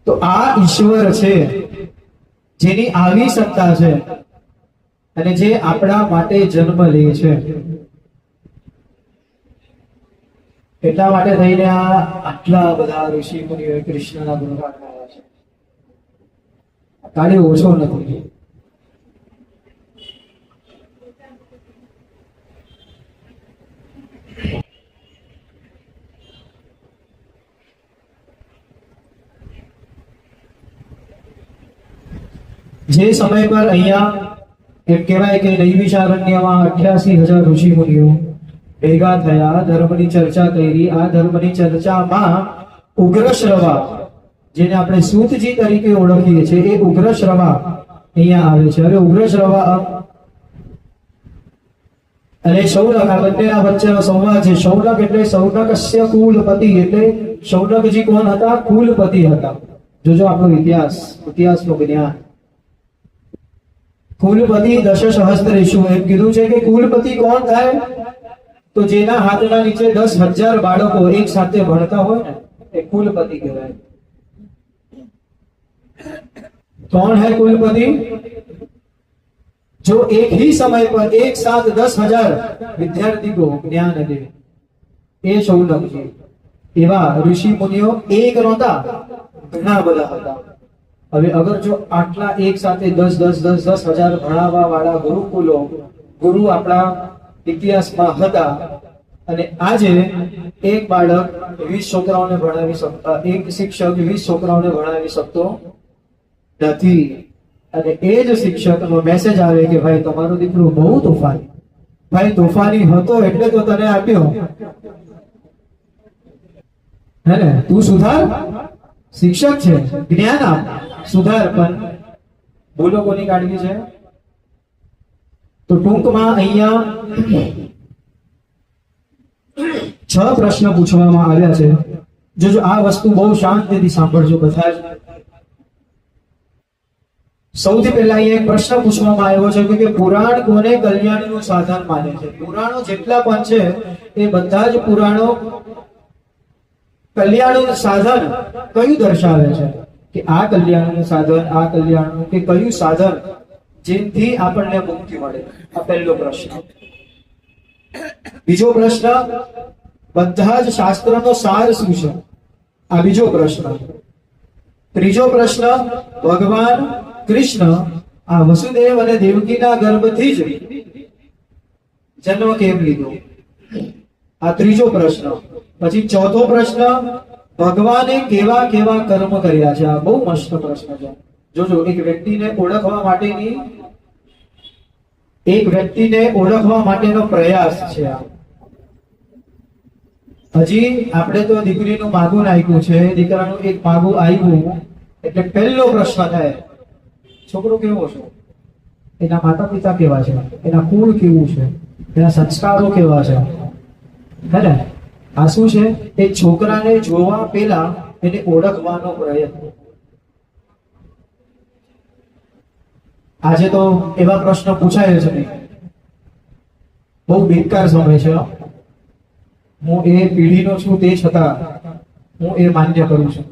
તો આ ઈશ્વર છે જેની આવી સત્તા છે અને જે આપણા માટે જન્મ લે છે। એટલા માટે થઈને આટલા બધા ઋષિ મુનિઓએ કૃષ્ણના ગુણગાન ગાયા છે। કાર્ય ઓછો નથી। જે સમય પર અહીંયા એમ કહેવાય કે નૈમિષારણ્યમાં 88,000 ઋષિ મુનિઓ ભેગા થયા, ધર્મની ચર્ચા કરી। આ ધર્મની ચર્ચામાં ઉગ્રશ્રવા, જેને આપણે સૂતજી તરીકે ઓળખીએ છીએ, એ ઉગ્રશ્રવા અહીંયા આવે છે। હવે ઉગ્રશ્રવા અને શૌનક, આ બંનેના વચ્ચેનો સંવાદ છે। શૌનક એટલે શૌનકસ્ય કુલપતિ, એટલે શૌનકજી કોણ હતા? કુલપતિ હતા। જોજો આપણો ઇતિહાસનું જ્ઞાન। कुलपति दश सहस्त्रेषु एम कीधुं छे कि कुलपति कोण थाय? तो जेना हाथना नीचे 10,000 बाळको एक साथे भणता होय ने ए कुलपति कहेवाय। कौन है कुलपति? जो एक ही समय पर एक साथ 10,000 विद्यार्थी को ज्ञान दे। ए शौनकजी एवा ऋषि मुनिओ एक नहोता, घणा बधा हता। હવે અગર જો આટલા એક સાથે 10,000 ભણાવવા વાળા ગુરુકુલો ગુરુ આપણા ઇતિહાસમાં હતા, અને આજે એક બાળક 20 છોકરાઓને ભણાવી શકતા, એક શિક્ષક 20 છોકરાઓને ભણાવી શકતો નથી. અને એ જ શિક્ષકનો મેસેજ આવે કે ભાઈ તમારો દીકરો બહુ તોફાની, ભાઈ તોફાની હતો એટલે તો તને આપ્યો, હે ને, તું સુધાર. શિક્ષક છે, જ્ઞાન આપ, સુધાર. પણ બોલો કોની કાઢવી છે? તો ટૂંકમાં અહીંયા 6 પ્રશ્ન પૂછવામાં આવ્યા છે. જો આ વસ્તુ બહુ શાંતિથી સાંભળજો બધા જ. સૌથી પહેલા અહીંયા એક પ્રશ્ન પૂછવામાં આવ્યો છે કે પુરાણ કોને કલ્યાણનું સાધન માને છે? પુરાણો જેટલા પણ છે એ બધા જ પુરાણો કલ્યાણનું સાધન કયું દર્શાવે છે? કે આ કલ્યાણનું સાધન, આ કલ્યાણનું કે કયું સાધન જેથી આપણને મુક્તિ મળે? આ પહેલો પ્રશ્ન. બીજો પ્રશ્ન, બધા જ શાસ્ત્રનો સાર શું છે? આ બીજો પ્રશ્ન. ત્રીજો પ્રશ્ન, ભગવાન કૃષ્ણ આ વસુદેવ અને દેવકીના ગર્ભથી જ જન્મ કેમ લીધો? આ ત્રીજો પ્રશ્ન. પછી ચોથો પ્રશ્ન, ભગવાને કેવા કેવા કર્મ કર્યા છે? આ બહુ મસ્ત પ્રશ્ન છે. જોજો, એક વ્યક્તિને ઓળખવા માટેનો પ્રયાસ છે આ. હજી આપણે તો દીકરીનું માગું નાખ્યું છે, દીકરાનું એક માગું આવ્યું એટલે પહેલો પ્રશ્ન થાય, છોકરો કેવો છે? એના માતા પિતા કેવા છે? એના કુળ કેવું છે? એના સંસ્કારો કેવા છે? હે ને? આ શું છે? એ છોકરાને જોવા પહેલા એને ઓળખવાનો પ્રયત્ન. આજે તો એવા પ્રશ્ન પૂછાય છે નહીં. બહુ બેકાર સમય છે. હું એ પેઢીનો છું તે છતાં હું એ માન્ય કરું છું.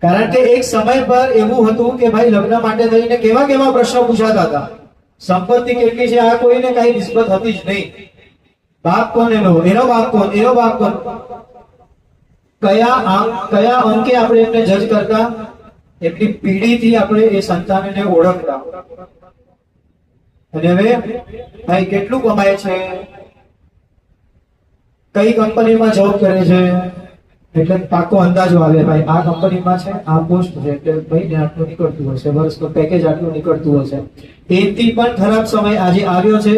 કારણ કે એક સમય પર એવું હતું કે ભાઈ લગ્ન માટે થઈને કેવા કેવા પ્રશ્નો પૂછાતા હતા. સંપત્તિ કેટલી છે આ કોઈને કઈ નિસ્બત હતી જ નહીં. બાપ કોણ એનો, એનો બાપ કોણ, એનો બાપ કોણ, કયા અંકે આપણે એમને જજ કરતા, એમની પેઢીથી આપણે એ સંતાનને ઓળખતા. અને હવે ભાઈ કેટલું કમાય છે, કઈ કંપનીમાં જોબ કરે છે, એટલે પાકો અંદાજો આવે ભાઈ આ કંપનીમાં છે, આ પોસ્ટ છે, એટલે ભાઈ ને આટલું નીકળતું હશે, વર્ષનું પેકેજ આટલું નીકળતું હશે. એથી પણ ખરાબ સમય આજે આવ્યો છે.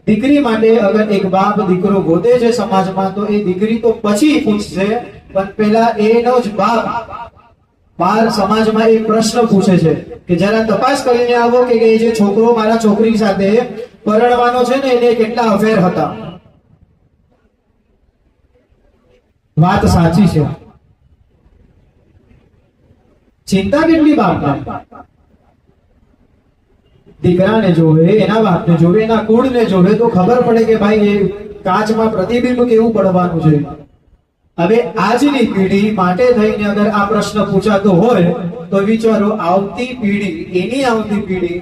દીકરી માટે અગર એક બાપ દીકરો ગોતે છે સમાજમાં, તો એ દીકરી તો પછી પૂછશે, પણ પેલા એનો જ બાપ બાર સમાજમાં એક પ્રશ્ન પૂછે છે કે જરા તપાસ કરીને આવો કે એ જે છોકરો મારા છોકરી સાથે પરણવાનો છે ને એને કેટલા અફેર હતા. વાત સાચી છે. ચિંતા કેટલી બાપને? દીકરાને જોવે, એના બાપને જોવે, એના કુળને જોવે તો ખબર પડે કે ભાઈ એ કાચમાં પ્રતિબિંબ કેવું પડવાનું છે. હવે આજની પેઢી માટે થઈને અગર આ પ્રશ્ન પૂછાતો હોય તો વિચારો આવતી પેઢી, એની આવતી પેઢી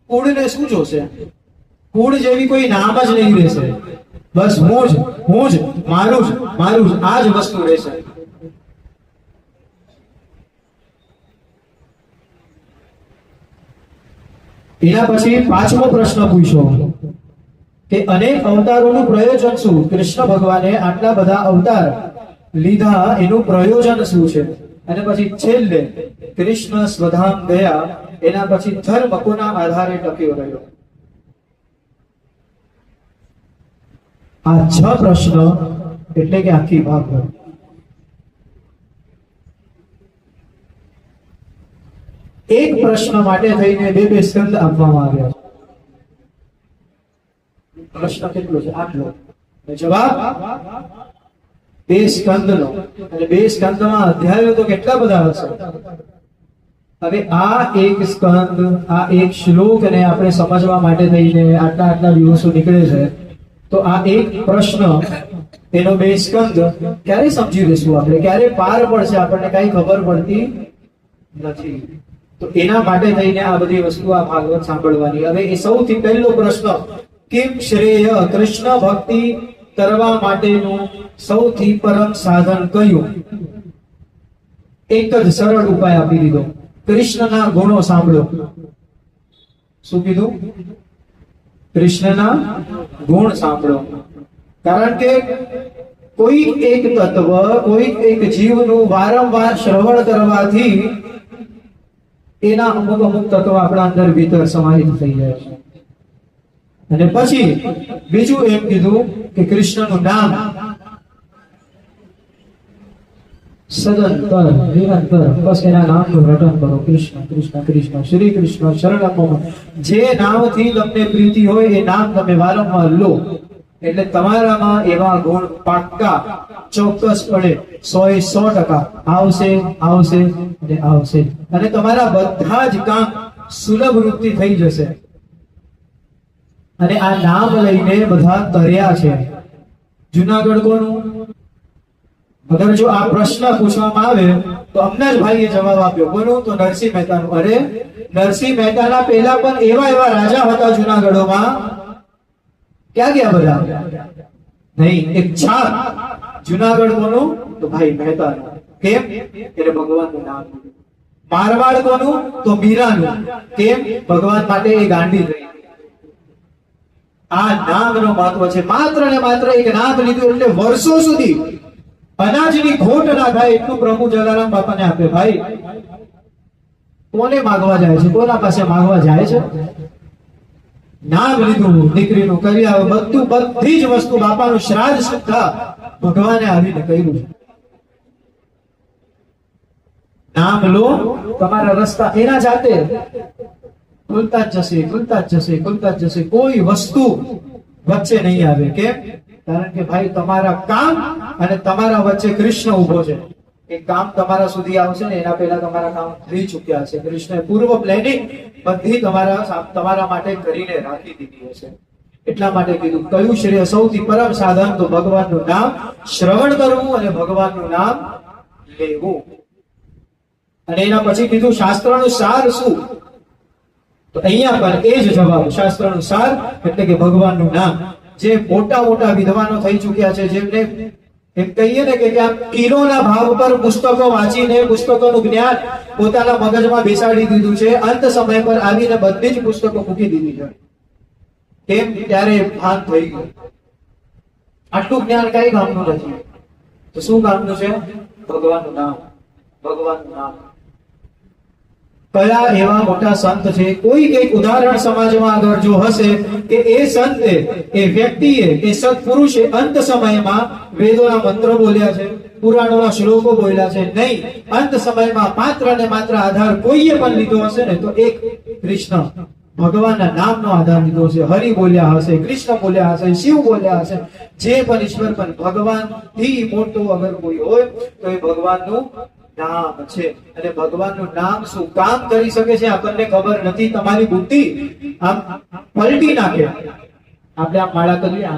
કુળને શું જોશે? કુળ જેવી કોઈ નામ જ નહીં રહેશે. બસ હું જ, મારું જ આ જ વસ્તુ રહેશે. એના પછી 5મો પ્રશ્ન પૂછ્યો કે અનેક અવતારોનું પ્રયોજન શું? કૃષ્ણ ભગવાને આટલા બધા અવતાર લીધા, એનું પ્રયોજન શું છે? અને પછી છેલ્લે કૃષ્ણ સ્વધામ ગયા, એના પછી ધર્મ કોના આધારે ટક્યો રહ્યો? આ 6 પ્રશ્ન એટલે કે આખી ભાગવત. એક પ્રશ્ન માટે થઈને બે સ્કંદ આપવામાં આવ્યા છે. પ્રશ્ન કેટલો છે? આટલો. જવાબ 2 સ્કંદનો. અને 2 સ્કંદમાં અધ્યાયો તો કેટલા બધા હશે. હવે આ એક સ્કંદ, આ એક શ્લોકને આપણે સમજવા માટે થઈને આટલા દિવસો નીકળે છે. તો આ એક પ્રશ્ન, એનો 2 સ્કંદ ક્યારે સમજી લેશું આપણે? ક્યારે પાર પડશે આપણને કઈ ખબર પડતી નથી. તો એના માટે થઈને આ બધી વસ્તુ, આ ભાગવત સાંભળવાની. હવે એ સૌથી પહેલો પ્રશ્ન, કેમ શ્રેય? કૃષ્ણ ભક્તિ કરવા માટેનું સૌથી પરમ સાધન કયું? એક જ સરળ ઉપાય આપી દીધો. કૃષ્ણના ગુણો સાંભળો. શું કીધું? કૃષ્ણના ગુણ સાંભળો. કારણ કે કોઈ એક તત્વ, કોઈ એક જીવનું વારંવાર શ્રવણ કરવાથી એના અમુક અમુક તત્વો આપણા અંદર ભીતર સમાહિત થઈ જાય છે. અને પછી બીજું એમ કીધું કે કૃષ્ણનું નામ સદંતર નિરંતર બસ એના નામનું રટન કરો. કૃષ્ણ કૃષ્ણ કૃષ્ણ શ્રી કૃષ્ણ શરણમ. જે નામથી તમને પ્રીતિ હોય એ નામ તમે વારંવાર લો એટલે તમારામાં એવા ગુણ પાક્કા ચોક્કસપણે 100% આવશે આવશે અને આવશે. અને તમારા બધા જ કામ સુલભ રૂપથી થઈ જશે. અને આ નામ લઈને બધા તર્યા છે. જુનાગઢ કોનું? અગર જો આ પ્રશ્ન પૂછવામાં આવે તો અમને જ ભાઈએ જવાબ આપ્યો. કોનું? તો નરસિંહ મહેતાનું. અરે નરસિંહ મહેતાના પહેલા પણ એવા રાજા હતા જુનાગઢમાં. ક્યાં ગયા બધા? નહીં, એક છાપ. જુનાગઢ કોનું? તો ભાઈ મહેતાનું. કેમ? એટલે ભગવાનનું નામ. મારવાડ કોનું? તો મીરાનું. કેમ? ભગવાન માટે એ ગાંડી થઈ. આ નામનો મહત્વ છે. માત્ર ને માત્ર એક નામ લીધું એટલે વર્ષો સુધી અનાજની ખોટ ના થાય એટલું પ્રભુ જલારામ બાપાને આપે. ભાઈ કોને માગવા જાય છે? કોના પાસે માગવા જાય છે? નામ લીધું, દીકરીનું કરી આવે, બધું બધી જ વસ્તુ બાપાનું શ્રાદ્ધ સુદ્ધા ભગવાને આવીને કર્યું છે. નામ લો, તમારા રસ્તા એના જાતે ખુલતા જ જશે, ખુલતા જ જશે, ખુલતા જ જશે. કોઈ વસ્તુ વચ્ચે નહીં આવે. કેમ? કારણ કે ભાઈ તમારા કામ અને તમારા વચ્ચે કૃષ્ણ ઉભો છે. એ કામ તમારા સુધી આવશે ને એના પહેલા તમારા કામ થઈ ચૂક્યા છે. કૃષ્ણએ પૂર્વ પ્લેનિંગ બધી તમારા માટે કરીને રાખી દીધી હશે. એટલા માટે કીધું કયું શ્રેય સૌથી પરમ સાધન? તો ભગવાનનું નામ શ્રવણ કરવું અને ભગવાનનું નામ લેવું. અને એના પછી કીધું શાસ્ત્રનું સાર શું? તો અહીંયા પણ એ જ જવાબ. શાસ્ત્રનું સાર એટલે કે ભગવાનનું નામ. જે મોટા મોટા વિદ્વાનો થઈ ચૂક્યા છે, જેમને એમ કહીએ ને કે આમ કિલોના ભાવ પર પુસ્તકો વાંચીને પુસ્તકોનું જ્ઞાન પોતાના મગજમાં બેસાડી દીધું છે, અંત સમય પર આવીને બધી જ પુસ્તકો મૂકી દીધી છે. કેમ? ત્યારે ભાન થઈ ગયું. આટલું જ્ઞાન કઈ કામનું નથી. તો શું કામનું છે? ભગવાનનું નામ. ભગવાનનું નામ. કયા એવા મોટા સંત છે? કોઈ એક ઉદાહરણ સમાજમાં આગળ જો હશે કે એ સંતે, એ વ્યક્તિએ, એ સત્પુરુષે અંત સમયમાં વેદોના મંત્રો બોલ્યા છે, પુરાણોના શ્લોકો બોલ્યા છે? નહીં. અંત સમયમાં માત્ર ને માત્ર આધાર કોઈએ પણ લીધો હશે ને તો એક કૃષ્ણ ભગવાનના નામનો આધાર લીધો હશે. હરિ બોલ્યા હશે, કૃષ્ણ બોલ્યા હશે, શિવ બોલ્યા હશે. જે પણ ઈશ્વર પણ ભગવાન થી મોટો અગર કોઈ હોય તો એ ભગવાનનું નામ છે. અને ભગવાનનું નામ શું કામ કરી શકે છે આપણને ખબર નથી. તમારી બુદ્ધિ આમ પલટી નાખે. આપણે આમ માળા કરીએ,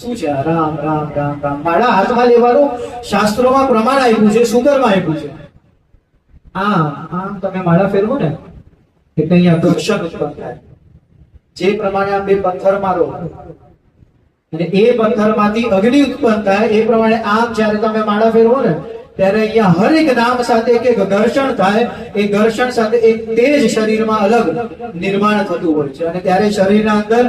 શું છે? રામ રામ રામ રામ. માળા હાથમાં લેવાનું શાસ્ત્રોમાં પ્રમાણ આપ્યું છે, સુગરમાં આપ્યું છે. આમ તમે માળા ફેરવો ને એટલે અહીંયા ઘર્ષણ ઉત્પન્ન થાય. જે પ્રમાણે આમ બે પથ્થર મારો અને એ પથ્થરમાંથી અગ્નિ ઉત્પન્ન થાય, એ પ્રમાણે આમ જ્યારે તમે માળા ફેરવો ને ત્યારે અહીંયા હરેક નામ સાથે એક ઘર્ષણ થાય. એ ઘર્ષણ સાથે એક તેજ શરીરમાં અલગ નિર્માણ થતું હોય છે. અને ત્યારે શરીરના અંદર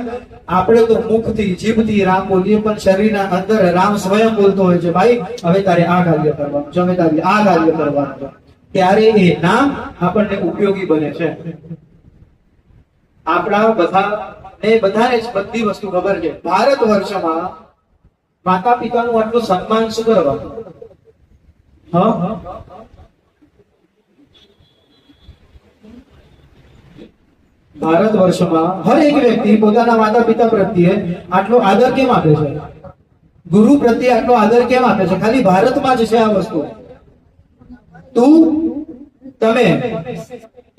આપણે તો મુખથી, જીભથી રામ બોલીએ, પણ શરીરના અંદર રામ સ્વયં બોલતો હોય છે, ભાઈ હવે તારે આ કાર્ય કરવાનું છે, હવે તારે આ કાર્ય કરવાનું છે. ત્યારે એ નામ આપણને ઉપયોગી બને છે. આપણા બધાને જ બધી વસ્તુ ખબર છે. ભારત વર્ષમાં માતા પિતાનું આટલું સન્માન શું કરવાનું? ભારત વર્ષમાં હર એક વ્યક્તિ પોતાના માતા પિતા પ્રત્યે આટલો આદર કેમ આપે છે? ગુરુ પ્રત્યે આટલો આદર કેમ આપે છે? ખાલી ભારતમાં જ છે આ વસ્તુ.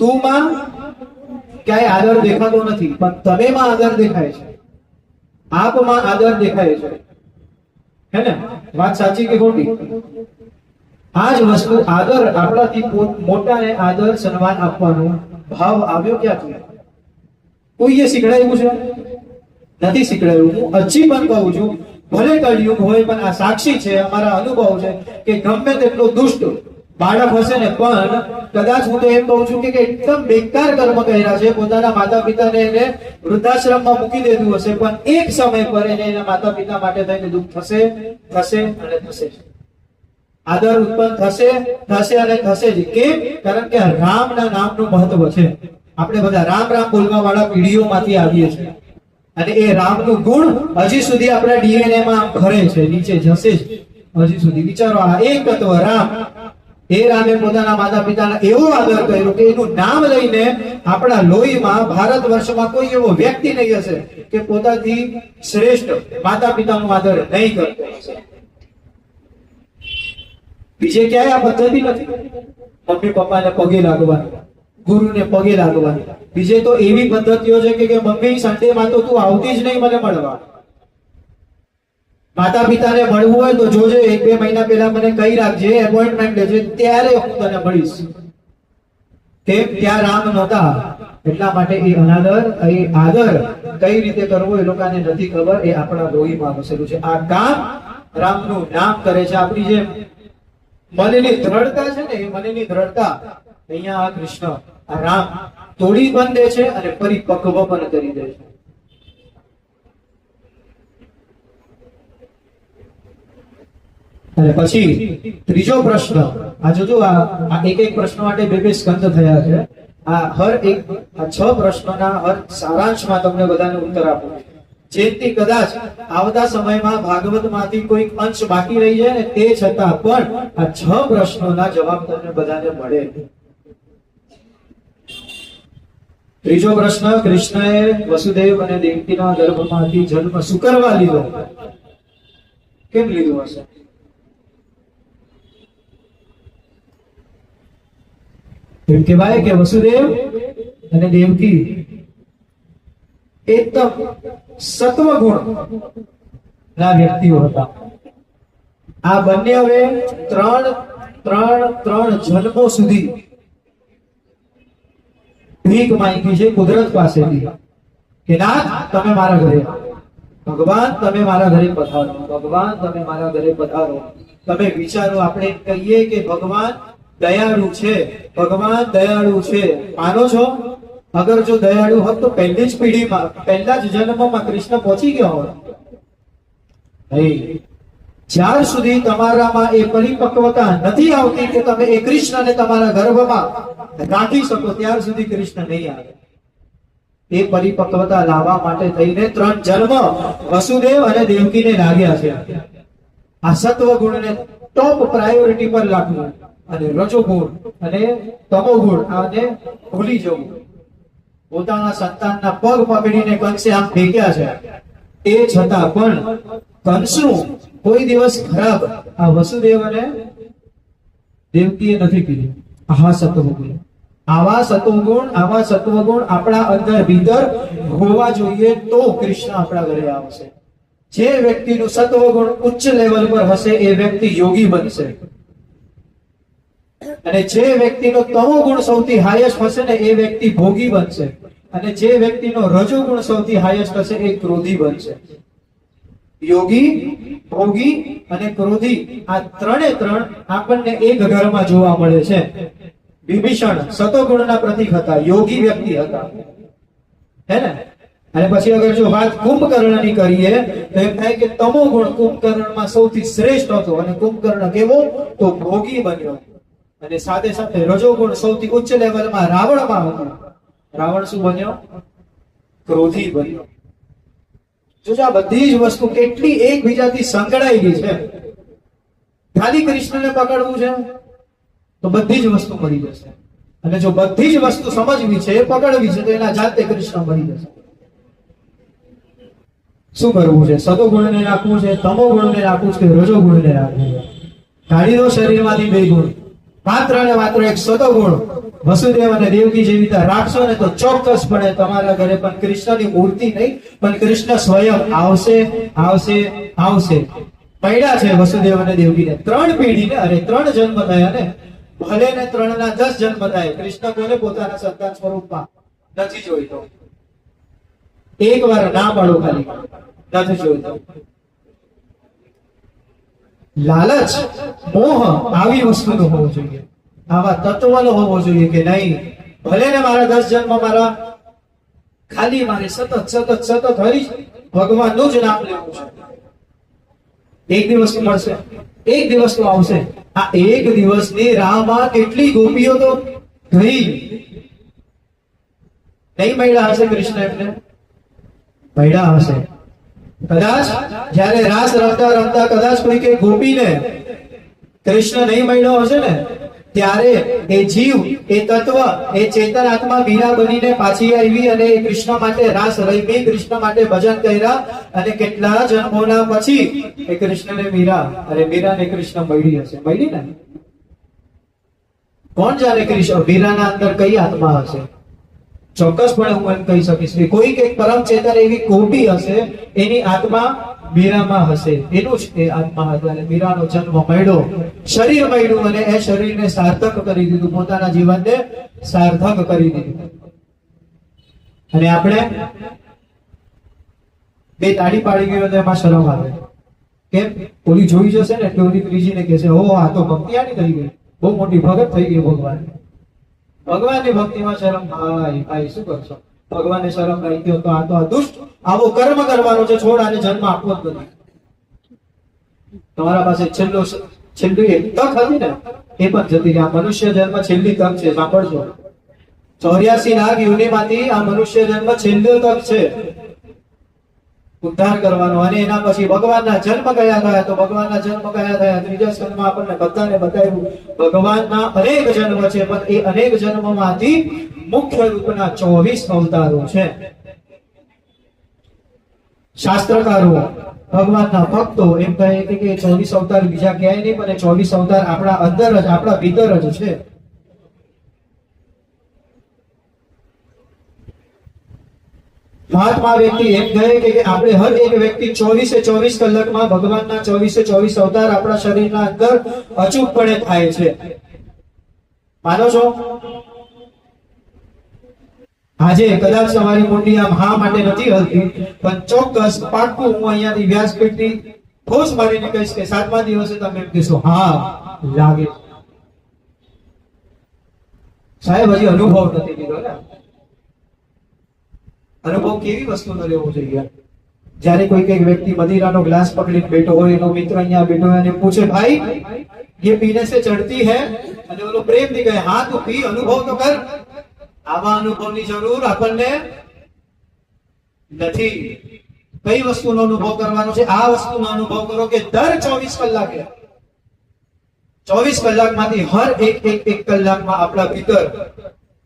તુંમાં ક્યાંય આદર દેખાતો નથી, પણ તમેમાં આદર દેખાય છે, આપમાં આદર દેખાય છે. હે ને? વાત સાચી કે ખોટી? આ જ વસ્તુ આદર, આપણાથી મોટાને આદર સન્માન આપવાનો ભાવ આવ્યો ક્યાંથી? કોઈએ શીખડાયું છે? નથી શીખડાયું. હું હજી પણ કહું છું, ભલે કળિયુગ હોય પણ આ સાક્ષી છે, અમારા અનુભવ છે કે ગમે તેટલો દુષ્ટ બાળક હશે ને, પણ કદાચ હું તો એમ કહું છું કે એકદમ બેકાર કર્મ કર્યા છે, પોતાના માતા પિતાને એને વૃદ્ધાશ્રમમાં મૂકી દીધું હશે, પણ એક સમય પર એને એના માતા પિતા માટે થઈને દુઃખ થશે અને થશે. આદર ઉત્પન્ન થશે અને થશે જ. કેમ? કારણ કે રામના નામનું મહત્વ છે. આપણે બધા રામ રામ બોલવા વાળા પેઢીઓમાંથી આવીએ છીએ, અને એ રામનું ગુણ હજી સુધી આપણા ડીએનએ માં ખરે છે, નીચે જશે જ હજી સુધી. વિચારો, આ એક તત્વ રામ, એ રામે પોતાના માતા પિતાનો એવો આદર કર્યો કે એનું નામ લઈને આપણા લોહીમાં, ભારત વર્ષમાં કોઈ એવો વ્યક્તિ નહીં હશે કે પોતાથી શ્રેષ્ઠ માતા પિતાનો આદર નહીં કરતો હશે. બીજે ક્યાંય આ પદ્ધતિ નથી. મમ્મી પપ્પાને પગે લાગવાની, ગુરુને પગે લાગવાની. બીજે તો એવી પદ્ધતિઓ છે કે મમ્મી સન્ડે માં તો તું આવતી જ નહીં મને મળવા. માતા પિતાને મળવું હોય તો જોજે, 1-2 મહિના પહેલા મને કહી રાખજે, એપોઇન્ટમેન્ટ લેજે, ત્યારે હું તને મળીશ. કેમ? ત્યાં રામ નહોતા, એટલા માટે એ અનાદર, એ આદર કઈ રીતે કરવો એ લોકોને નથી ખબર. એ આપણા લોહીમાં વસેલું છે. આ કામ રામનું નામ કરે છે. આપણી જે મનની દ્રઢતા છે ને, એ મનની દ્રઢતા અહીંયા આ કૃષ્ણ, આ રામ તોડી પણ દે છે અને પરિપક્વ પણ કરી દે છે. અને પછી ત્રીજો પ્રશ્ન, આ જોજો, આ એક એક પ્રશ્ન માટે 2-2 સ્કંદ થયા છે. આ હર એક, આ 6 પ્રશ્નોના હર સારાંશમાં તમને બધાને ઉત્તર આપું, જેથી કદાચ આવતા સમયમાં ભાગવતમાંથી કોઈ અંશ બાકી રહી જાય ને, તે છતાં પણ આ 6 પ્રશ્નોના જવાબ તમને બધાને મળે. ત્રીજો પ્રશ્ન, કૃષ્ણએ વસુદેવ અને દેવકીના ગર્ભમાંથી જન્મ શું કરવા લીધો? કેમ લીધો હશે? એમ કહેવાય કે વસુદેવ અને દેવકી એકદમ સત્વગુણ ના વ્યક્તિઓ હતા. આ બંને હવે ત્રણ જન્મો સુધી ભીખ માંગી છે કુદરત પાસેથી કે નાથ તમે મારા ઘરે, ભગવાન તમે મારા ઘરે પધારો, ભગવાન તમે મારા ઘરે પધારો. તમે વિચારો, આપણે કહીએ કે ભગવાન દયાળુ છે, ભગવાન દયાળુ છે, માનો છો? અગર જો દયાળુ હોત તો પહેલી જ પેઢીમાં, પહેલા જ જન્મમાં કૃષ્ણ પહોંચી ગયો હોત. જ્યાર સુધી તમારામાં એ પરિપક્વતા નથી આવતી કે તમે એ કૃષ્ણને તમારા ગર્ભમાં રાખી શકો, ત્યાર સુધી કૃષ્ણ નહીં આવે. એ પરિપક્વતા લાવવા માટે થઈને 3 જન્મ વસુદેવ અને દેવકીને લાગ્યા છે. આ સત્વ ગુણને ટોપ પ્રાયોરિટી પર લાગવું અને રજોગુણ અને તમોગુણ આને ભૂલી જવું. પોતાના સંતાનના પગ પકડીને કંસે આમ ફેંક્યા છે, એ છતાં પણ કંસનું કોઈ દિવસ ખરાબ આ વસુદેવ અને દેવકીએ નથી કીધું. આવા સત્વગુણ, આવા સત્વગુણ આપણા અંદર ભીતર હોવા જોઈએ, તો કૃષ્ણ આપણા ઘરે આવશે. જે વ્યક્તિનું સત્વગુણ ઉચ્ચ લેવલ પર હશે એ વ્યક્તિ યોગી બનશે, અને જે વ્યક્તિનો તમોગુણ સૌથી હાઈએસ્ટ હશે ને એ વ્યક્તિ ભોગી બનશે, અને જે વ્યક્તિનો રજોગુણ સૌથી હાઈએસ્ટ હશે એ ક્રોધી બનશે. યોગી, ભોગી અને ક્રોધી, આ 3 આપણને એક ઘરમાં જોવા મળે છે. વિભીષણ સતોગુણના પ્રતીક હતા, યોગી વ્યક્તિ હતા, હે ને? અને પછી અગર જો વાત કુંભકર્ણની કરીએ તો એમ થાય કે તમોગુણ કુંભકર્ણમાં સૌથી શ્રેષ્ઠ હતો, અને કુંભકર્ણ કેવો? તો ભોગી બન્યો. અને સાથે સાથે રજોગુણ સૌથી ઉચ્ચ લેવલમાં રાવણમાં હતો. રાવણ શું બન્યો? ક્રોધી બન્યો. જો આ બધી જ વસ્તુ કેટલી એકબીજાથી સંકળાયેલી છે. ખાલી કૃષ્ણને પકડવું છે તો બધી જ વસ્તુ મળી જશે, અને જો બધી જ વસ્તુ સમજવી છે, પકડવી છે, તો એના જાતે કૃષ્ણ મળી જશે. શું કરવું છે? સતોગુણને રાખવું છે, તમોગુણને રાખવું છે, રજોગુણને રાખવું છે? કાઢી દો શરીરમાંથી 2 ગુણ, માત્ર ને માત્ર એક સતોગુણ વસુદેવ અને દેવકી જેવી રીતે રાખશો ને તો ચોક્કસપણે તમારા ઘરે પણ કૃષ્ણની મૂર્તિ નહીં પણ કૃષ્ણ સ્વયં આવશે. પડ્યા છે વસુદેવ અને દેવકીને 3 પેઢીને, અરે 3 જન્મ થયા ને, ભલે ને 3 ના 10 જન્મ થાય, કૃષ્ણ કોને પોતાના સંતાન સ્વરૂપમાં નથી જોઈતો. એક વાર ના પાડો, ખાલી નથી જોઈતો. લાલચ, મોહ આવી વસ્તુનો હોવો જોઈએ, આવા તત્વનો હોવો જોઈએ કે નહીં ભલે ને મારા 10 જન્મ મારા ખાલી મારે સતત હરી ભગવાનનું જ નામ લેવું છે. એક દિવસ મળશે, એક દિવસ તો આવશે. આ એક દિવસની રાહમાં કેટલી ગોપીઓ તો ગઈ. નહીં મળ્યા હશે કૃષ્ણ એમને, મળ્યા હશે. કદાચ જ્યારે રાસ રમતા રમતા કદાચ કોઈ કે ગોપીને કૃષ્ણ નહીં મળ્યો હશે ને, ત્યારે એ જીવ, એ તત્વ, એ ચેતન આત્મા મીરા બનીને પાછી આવી અને એ કૃષ્ણ માટે રાસ રમી, કૃષ્ણ માટે ભજન કર્યા અને કેટલા જન્મોના પછી એ કૃષ્ણને મીરા અને મીરાને કૃષ્ણ મળી હશે. મળી ને? કોણ જાણે કૃષ્ણ મીરાના અંદર કઈ આત્મા હશે? ચોક્કસપણે હું એમ કહી શકીશ કે કોઈક એક પરમ ચેતન એવી ગોપી હશે, એની આત્મા મીરામાં હશે, એનું જ એ આત્મા હતું અને મીરાનો જન્મ મળ્યો, શરીર મળ્યું અને એ શરીરને સાર્થક કરી દીધું, પોતાના જીવનને સાર્થક કરી દીધું. અને આપણે બે તાળી પાડી ગયો તો એમાં શરમ આવે. કેમ? ઓલી જોઈ જશે ને એટલે ઓલી ત્રીજીને કહેશે, ઓ આ તો ભક્તિ આની થઈ ગઈ, બહુ મોટી ભગત થઈ ગઈ ભગવાન. ભગવાનની ભક્તિમાં શરમ, ભાઈ શું કરશો? ભગવાનને શરમ રહી ગયો તો આ દુષ્ટ આવો કર્મ કરવાનો છે, છોડ આને જન્મ આપવો જ નથી. તમારા પાસે છેલ્લી એક તક હતી ને, એ પણ જતી રહી. આ મનુષ્ય જન્મ છેલ્લી તક છે, સાંભળજો. 84 લાખ યોનિમાંથી આ મનુષ્ય જન્મ છેલ્લી તક છે ઉદ્ધાર કરવાનો. અને એના પછી ભગવાનના જન્મ કયા થયા, તો ભગવાનના જન્મ કયા થયા? ત્રીજા સ્કંદમાં આપણને બધાને બતાવ્યું ભગવાનના અનેક જન્મ છે, પણ એ અનેક જન્મમાંથી મુખ્ય રૂપના 24 અવતારો છે. શાસ્ત્રકારો, ભગવાનના ભક્તો એમ કહે કે 24 અવતાર બીજા ક્યાંય નહીં, પણ 24 અવતાર આપણા અંદર જ, આપણા ભીતર જ છે. મહાત્મા વ્યક્તિ એમ કહે કે આપણે હર એક વ્યક્તિ 24 કલાકમાં ભગવાનના 24 અવતાર આપણા શરીરના અંદર અચૂકપણે થાય છે. માનો છો? આજે કદાચ તમારી મુંડી આમ હા માટે નથી હલતી, પણ ચોક્કસ પાક્કું હું અહીંયાથી વ્યાસપીઠથી ઠોસ મારીને કહીશ કે 7મા દિવસે તમે એમ કહેશો, હા લાગે સાહેબ હજી અનુભવ નથી લીધો ને. અનુભવ કેવી વસ્તુનો લેવો જોઈએ? જ્યારે કોઈ કઈક વ્યક્તિ મદિરાનો ગ્લાસ પકડીને બેઠો હોય, એનો મિત્ર અહીંયા બેઠો હોય અને પૂછે, ભાઈ ये पीने से चढ़ती है, અને ઓલો પ્રેમથી કહે, હા તું પી, અનુભવ તો કર. આવા અનુભવની જરૂર આપણને નથી. કઈ વસ્તુનો અનુભવ કરવાનો છે? આ વસ્તુનો અનુભવ કરો કે દર 24 કલાકે 24 કલાકમાંથી હર એક કલાકમાં આપણા ભીતર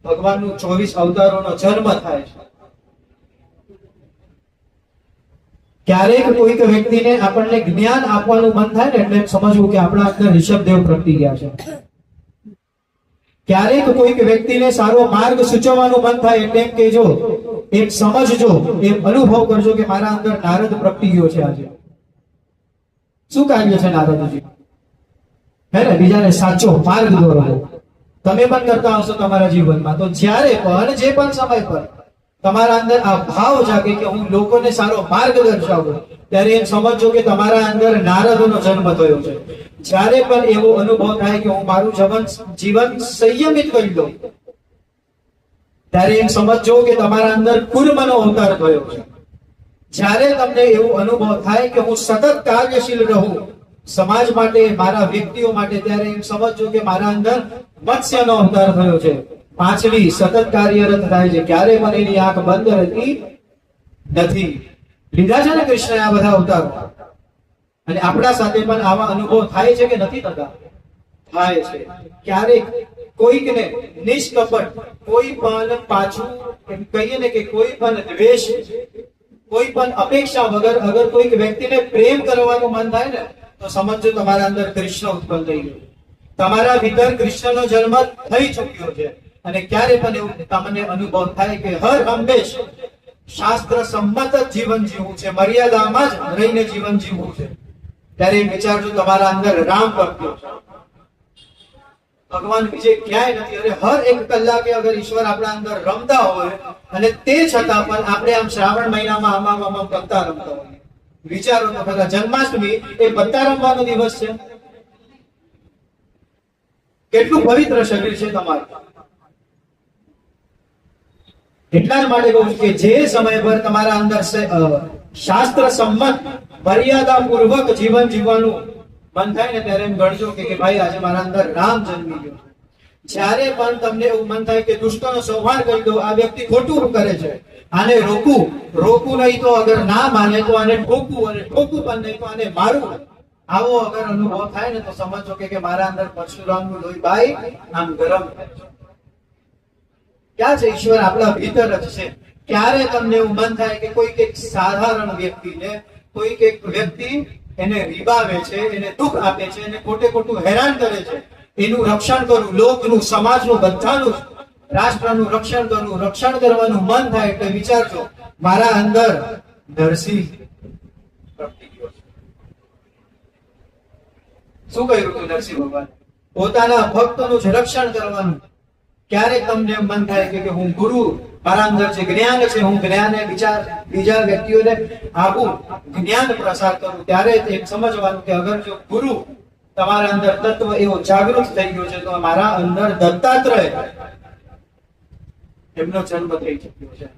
ભગવાનનું 24 અવતારોનો જન્મ થાય છે. ક્યારેક કોઈક વ્યક્તિને આપણને જ્ઞાન આપવાનું મન થાય ને, એટલે સમજવું કે આપણા અંદર ઋષભદેવ પ્રગટી ગયા છે. ક્યારેક કોઈક વ્યક્તિને સારો માર્ગ સૂચવવાનું મન થાય એટલે એમ કહેજો, એમ સમજજો, એમ અનુભવ કરજો કે મારા અંદર નારદ પ્રગટી ગયો છે. આજે શું કાર્ય છે નારદજી? હે ને, બીજાને સાચો માર્ગ દોરવો. તમે પણ કરતા હશો તમારા જીવનમાં. તો જ્યારે પણ જે પણ સમય પર તમારા અંદર આ ભાવ જાગે કે હું લોકોને સારો માર્ગ દર્શાવું, ત્યારે એમ સમજો કે તમારા અંદર નારદનો જન્મ થયો છે. જ્યારે પણ એવો અનુભવ થાય કે હું મારું જીવન સંયમિત કરી દઉં, ત્યારે એમ સમજો કે તમારા અંદર કુર્મનો અવતાર થયો છે. જ્યારે તમને એવો અનુભવ થાય કે હું સતત કાર્યશીલ રહું સમાજ માટે, મારા વ્યક્તિઓ માટે, ત્યારે એમ સમજો કે મારા અંદર મત્સ્યનો અવતાર થયો છે. પાંચડી સતત કાર્યરત થાય છે, ક્યારે પણ એની આંખ બંધ રહેતી નથી. લીધા છે ને કૃષ્ણએ આ બધા અવતારો. અને આપણા સાથે પણ આવા અનુભવ થાય છે કે નથી થતા? થાય છે. ક્યારેક કોઈકને નિષ્કપટ, કોઈ પણ પાછું એમ કહીએ ને કે કોઈ પણ દ્વેષ, કોઈ પણ અપેક્ષા વગર અગર કોઈક વ્યક્તિને પ્રેમ કરવાનું મન થાય ને, તો સમજો તમારા અંદર કૃષ્ણ ઉત્પન્ન થઈ ગયું. તમારા ભીતર કૃષ્ણનો જન્મ થઈ ચૂક્યો છે. અને ક્યારે પણ એવું તમને અનુભવ થાય કે હર હંમેશ શાસ્ત્ર સંમત જીવન જીવવું છે, મર્યાદામાં જ રહીને જીવન જીવવું છે, ત્યારે વિચારજો તમારા અંદર રામ પ્રગટ્યો છે. ભગવાન બીજે ક્યાંય નથી. અરે હર એક કલાકે અગર ઈશ્વર આપણા અંદર રમતા હોય, અને તે છતાં પણ આપણે આમ શ્રાવણ મહિનામાં આમાં કરતા રમતા હોઈએ, વિચારો તો ખરા, જન્માષ્ટમી એ પત્તા રમવાનો દિવસ છે? કેટલું પવિત્ર શરીર છે તમારું. એટલા જ માટે કહું છું કે જે સમય પર તમારા અંદર શાસ્ત્ર સંમત મર્યાદા પૂર્વક જીવન જીવવાનું મન થાય ને ત્યારે એમ ગણજો કે ભાઈ આજે મારા અંદર રામ જન્મી ગયો. જ્યારે પણ તમને એવું મન થાય કે દુષ્ટનો સંહાર કરી દો, આ વ્યક્તિ ખોટું કરે છે, આને રોકવું નહીં તો અગર ના માને તો આને ઠોકવું, અને ઠોકવું પણ નહીં તો આને મારવું, આવો અગર અનુભવ થાય ને તો સમજો કે મારા અંદર પરશુરામનું લોહી ભાઈ આમ ગરમ થાય છે. ક્યાં છે ઈશ્વર? આપણા ભીતર જ છે. ક્યારે તમને એવું મન થાય કે કોઈક એક સાધારણ વ્યક્તિને, કોઈક એક વ્યક્તિ એને રીબાવે છે, એને દુઃખ આપે છે, એને ખોટે ખોટું હેરાન કરે છે, એનું રક્ષણ કરું, લોકનું, સમાજનું, બધાનું, રાષ્ટ્રનું રક્ષણ કરવાનું મન થાય એટલે વિચારજો મારા અંદર નરસિંહ પ્રગટી ગયો છે. શું કહ્યું હતું નરસિંહ ભગવાન? પોતાના ભક્તનું જ રક્ષણ કરવાનું. ક્યારેક તમને મન થાય કે હું ગુરુ, મારા અંદર જે જ્ઞાન છે, હું જ્ઞાનને બીજા વ્યક્તિઓને આપું, જ્ઞાન પ્રસાર કરું, ત્યારે એક સમજવાનું કે અગર જો ગુરુ તમારા અંદર તત્વ એવો જાગૃત થઈ ગયો છે તો મારા અંદર દત્તાત્રેય એમનો જન્મ થઈ ચુક્યો છે.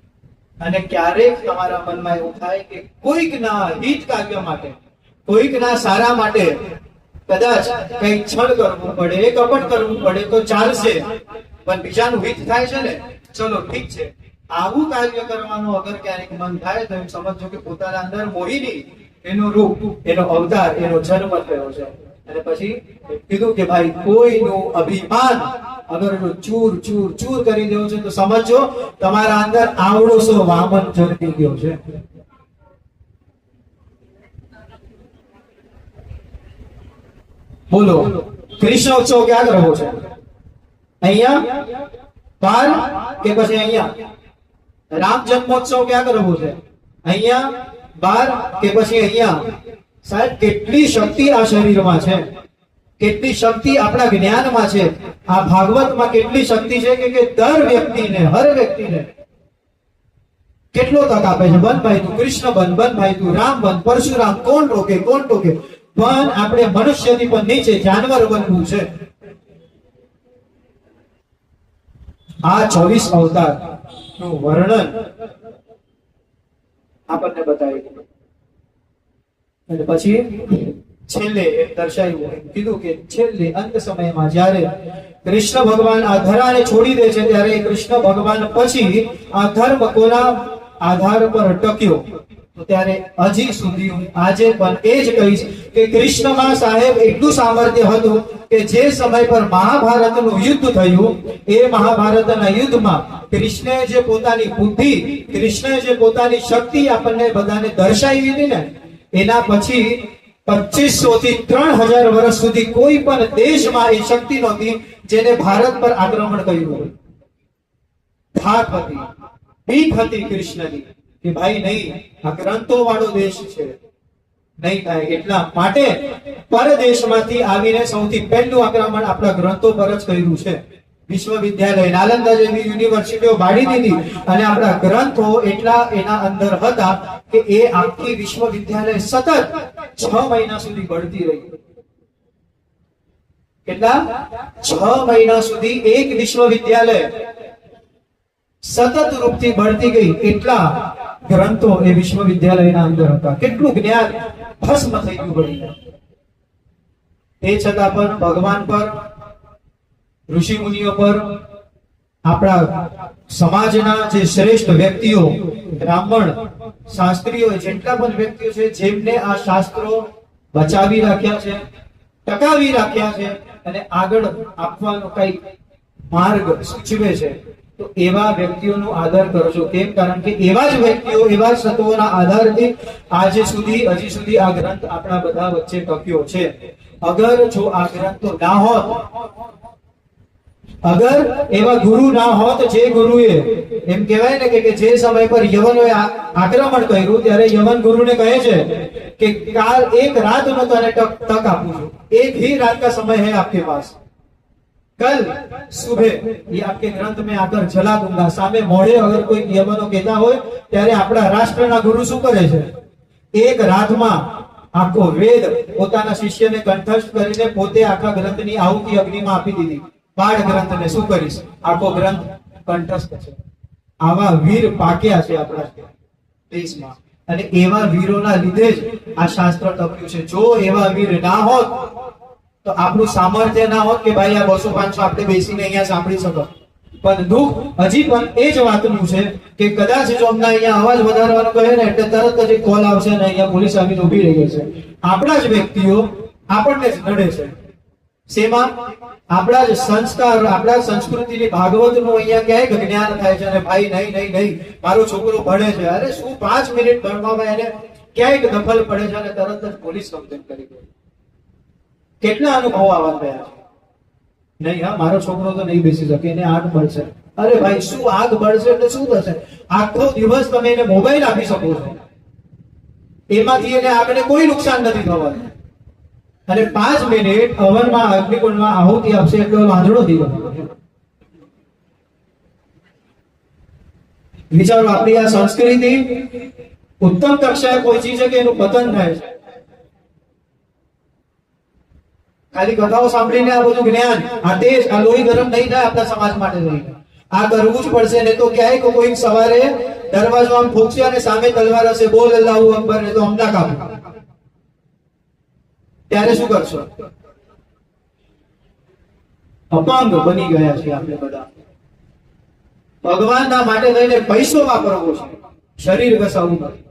અને ક્યારેક તમારા મનમાં એવું થાય કે કોઈકના હિત કાર્ય માટે, કોઈકના સારા માટે કદાચ કઈ છળ કરવું પડે, કપટ કરવું પડે તો ચાલશે, પણ બીજાનું હિત થાય છે ને, ચલો ઠીક છે. આવું કાર્ય કરવાનું અગર ક્યારેક મન થાય તો એમ સમજો કે પોતાના અંદર મોહિની, એનું રૂપ, એનો અવતાર, એનો જન્મ થયો છે. અને પછી કીધું કે ભાઈ કોઈનું અભિમાન અગર ચૂર ચૂર ચૂર કરી દેવું છે તો સમજો તમારા અંદર આવડો સો વામન જન્મી ગયો છે. બોલો, કૃષ્ણ ઉત્સવ ક્યાં કરવો છે? અહીંયા બાર કે પછી અહીંયા? રામ જન્મોત્સવ ક્યાં કરવો છે? અહીંયા બાર કે પછી અહીંયા? સાહેબ, કેટલી શક્તિ આ શરીરમાં છે, કેટલી શક્તિ આપણા જ્ઞાનમાં છે, આ ભાગવતમાં કેટલી શક્તિ છે કે દર વ્યક્તિને, હર વ્યક્તિને કેટલો તક આપે છે. બન ભાઈ તું કૃષ્ણ બન, બન ભાઈ તું રામ બન, પરશુરામ, કોણ રોકે? પણ આપણે મનુષ્યથી પણ નીચે જાનવર બનવું છે. આ 24 અવતાર નું વર્ણન આપણને બતાવ્યું. અને પછી છેલ્લે દર્શાવ્યું, કીધું કે છેલ્લે અંત સમયમાં જ્યારે કૃષ્ણ ભગવાન આ ધરાને છોડી દે છે ત્યારે કૃષ્ણ ભગવાન પછી આ ધર્મ કોના આધાર પર ટક્યો? તો ત્યારે હજી સુધી હું આજે પણ એ જ કહીશ કે કૃષ્ણમાં સાહેબ એટલું સામર્થ્ય હતું કે જે સમય પર મહાભારતનું યુદ્ધ થયું, એ મહાભારતના યુદ્ધમાં કૃષ્ણે જે પોતાની બુદ્ધિ, કૃષ્ણે જે પોતાની શક્તિ આપણને બધાને દર્શાવી હતી ને, એના પછી 2500 થી 3000 વર્ષ સુધી કોઈ પણ દેશમાં એ શક્તિ નહોતી જેને ભારત પર આક્રમણ કર્યું હોય. થાક હતી, ભીખ હતી કૃષ્ણની કે ભાઈ નહીં, આ ગ્રંથો વાળો દેશ છે, નહીં થાય. એટલા માટે પરદેશમાંથી આવીને સૌથી પહેલું આક્રમણ આપણા ગ્રંથો પર જ કર્યું છે. વિશ્વવિદ્યાલય, નાલંદા જેવી યુનિવર્સિટીઓ બાળી દીધી અને આપણા ગ્રંથો એટલા એના અંદર હતા કે એ આખી વિશ્વવિદ્યાલય સતત 6 મહિના સુધી બળતી રહી. કેટલા? 6 મહિના સુધી એક વિશ્વવિદ્યાલય સતત રૂપથી બળતી ગઈ. એટલા ગ્રંથો એ વિશ્વવિદ્યાલયના અંદર હતા. કેટલું જ્ઞાન ભસ્મ થઈ ગયું બળીને. તે છતાં પણ ભગવાન પર, ઋષિ મુનિઓ પર, આપણા સમાજના જે શ્રેષ્ઠ વ્યક્તિઓ, બ્રાહ્મણ, શાસ્ત્રીઓ, જેટલા પણ વ્યક્તિઓ છે જેમને આ શાસ્ત્રો બચાવી રાખ્યા છે, ટકાવી રાખ્યા છે અને આગળ આપવાનો કઈ માર્ગ સૂચવે છે, તો એવા વ્યક્તિઓનો આદર કરજો. કેમ? કારણ કે એવા જ વ્યક્તિઓ, એવા જ તત્વોના આધારથી આજે સુધી, હજી સુધી આ ગ્રંથ આપણા બધા વચ્ચે ટક્યો છે. અગર જો આ ગ્રંથો ના હોત, અગર એવા ગુરુ ના હોત, જે ગુરુએ, એમ કહેવાય ને કે જે સમય પર યવનોએ આક્રમણ કર્યું ત્યારે યવન ગુરુને કહે છે કે કાલ એક रात નો તને તક આપું છું, एक ही रात का समय है आपके पास, कल सुबह ये आपके ग्रंथ में आकर जला दूंगा. सामे मोड़े अगर कोई યવનો કહેતા હોય ત્યારે આપણા રાષ્ટ્રના ગુરુ શું કરે છે? એક રાતમાં આખો વેદ પોતાના શિષ્યને કંઠસ્થ કરીને પોતે આખા ગ્રંથની આહુતિ અગ્નિમાં આપી દીધી. પાઠ ગ્રંથને શું કરીશ, આખો ગ્રંથ કંઠસ્થ છે. આવા વીર પાક્યા છે આપણા દેશમાં, અને એવા વીરોના લીધે જ આ શાસ્ત્ર ટપ્યું છે. જો એવા વીર ના હોત તો આપણું સામર્થ્ય ના હોત કે ભાઈ આ 200-500 આપણે બેસીને અહીંયા સાંભળી શકો. પણ દુઃખ હજી પણ એ જ વાતનું છે કે કદાચ જો અમને અહીંયા અવાજ વધારવાનું કહે ને એટલે તરત જ કોલ આવશે ને અહીંયા પોલીસ આવીને ઉભી રહી છે. આપણા જ વ્યક્તિઓ આપણને જ નડે છે. શેમાં? આપણા જ સંસ્કાર, આપણા સંસ્કૃતિની ભાગવતનું અહીંયા ક્યાંક જ્ઞાન થાય છે અને ભાઈ નહીં મારો છોકરો ભણે છે. અરે શું 5 મિનિટ ભણવામાં એને ક્યાંક દખલ પડે છે અને તરત જ પોલીસ કમ્પ્લેન કરી દે. કેટલા અનુભવો આવા થયા છે. નહીં હા, મારો છોકરો તો નહીં બેસી શકે, એને આગ બળશે. અરે ભાઈ શું આગ બળશે એટલે શું થશે? આખો દિવસ તમે એને મોબાઈલ આપી શકો છો, એમાંથી એને આગળ કોઈ નુકસાન નથી થવાનું. અને 5 મિનિટ હવનમાં અગ્નિકુંડમાં આહુતિ આપશે એટલો વાંધળો થઈ ગયો. વિચારો, આપણી આ સંસ્કૃતિ ઉત્તમ કક્ષાએ પહોંચી છે કે એનું પતન થાય છે. ખાલી કથાઓ સાંભળીને આ બધું જ્ઞાન, આ દેશ, આ લોહી ગરમ નહીં થાય આપણા સમાજ માટે નહીં. આ કરવું જ પડશે. ને તો ક્યાંય કોઈ સવારે દરવાજો આમ ફૂંકશે અને સામે તલવાર હશે, બોલ અલ્લાહુ અકબર, ને તો અમદા કાપે, ત્યારે શું કરશો? અપાંગ બની ગયા છે આપણે બધા. ભગવાનના માટે થઈને પૈસો વાપરવો છે, શરીર ઘસાવવું નથી.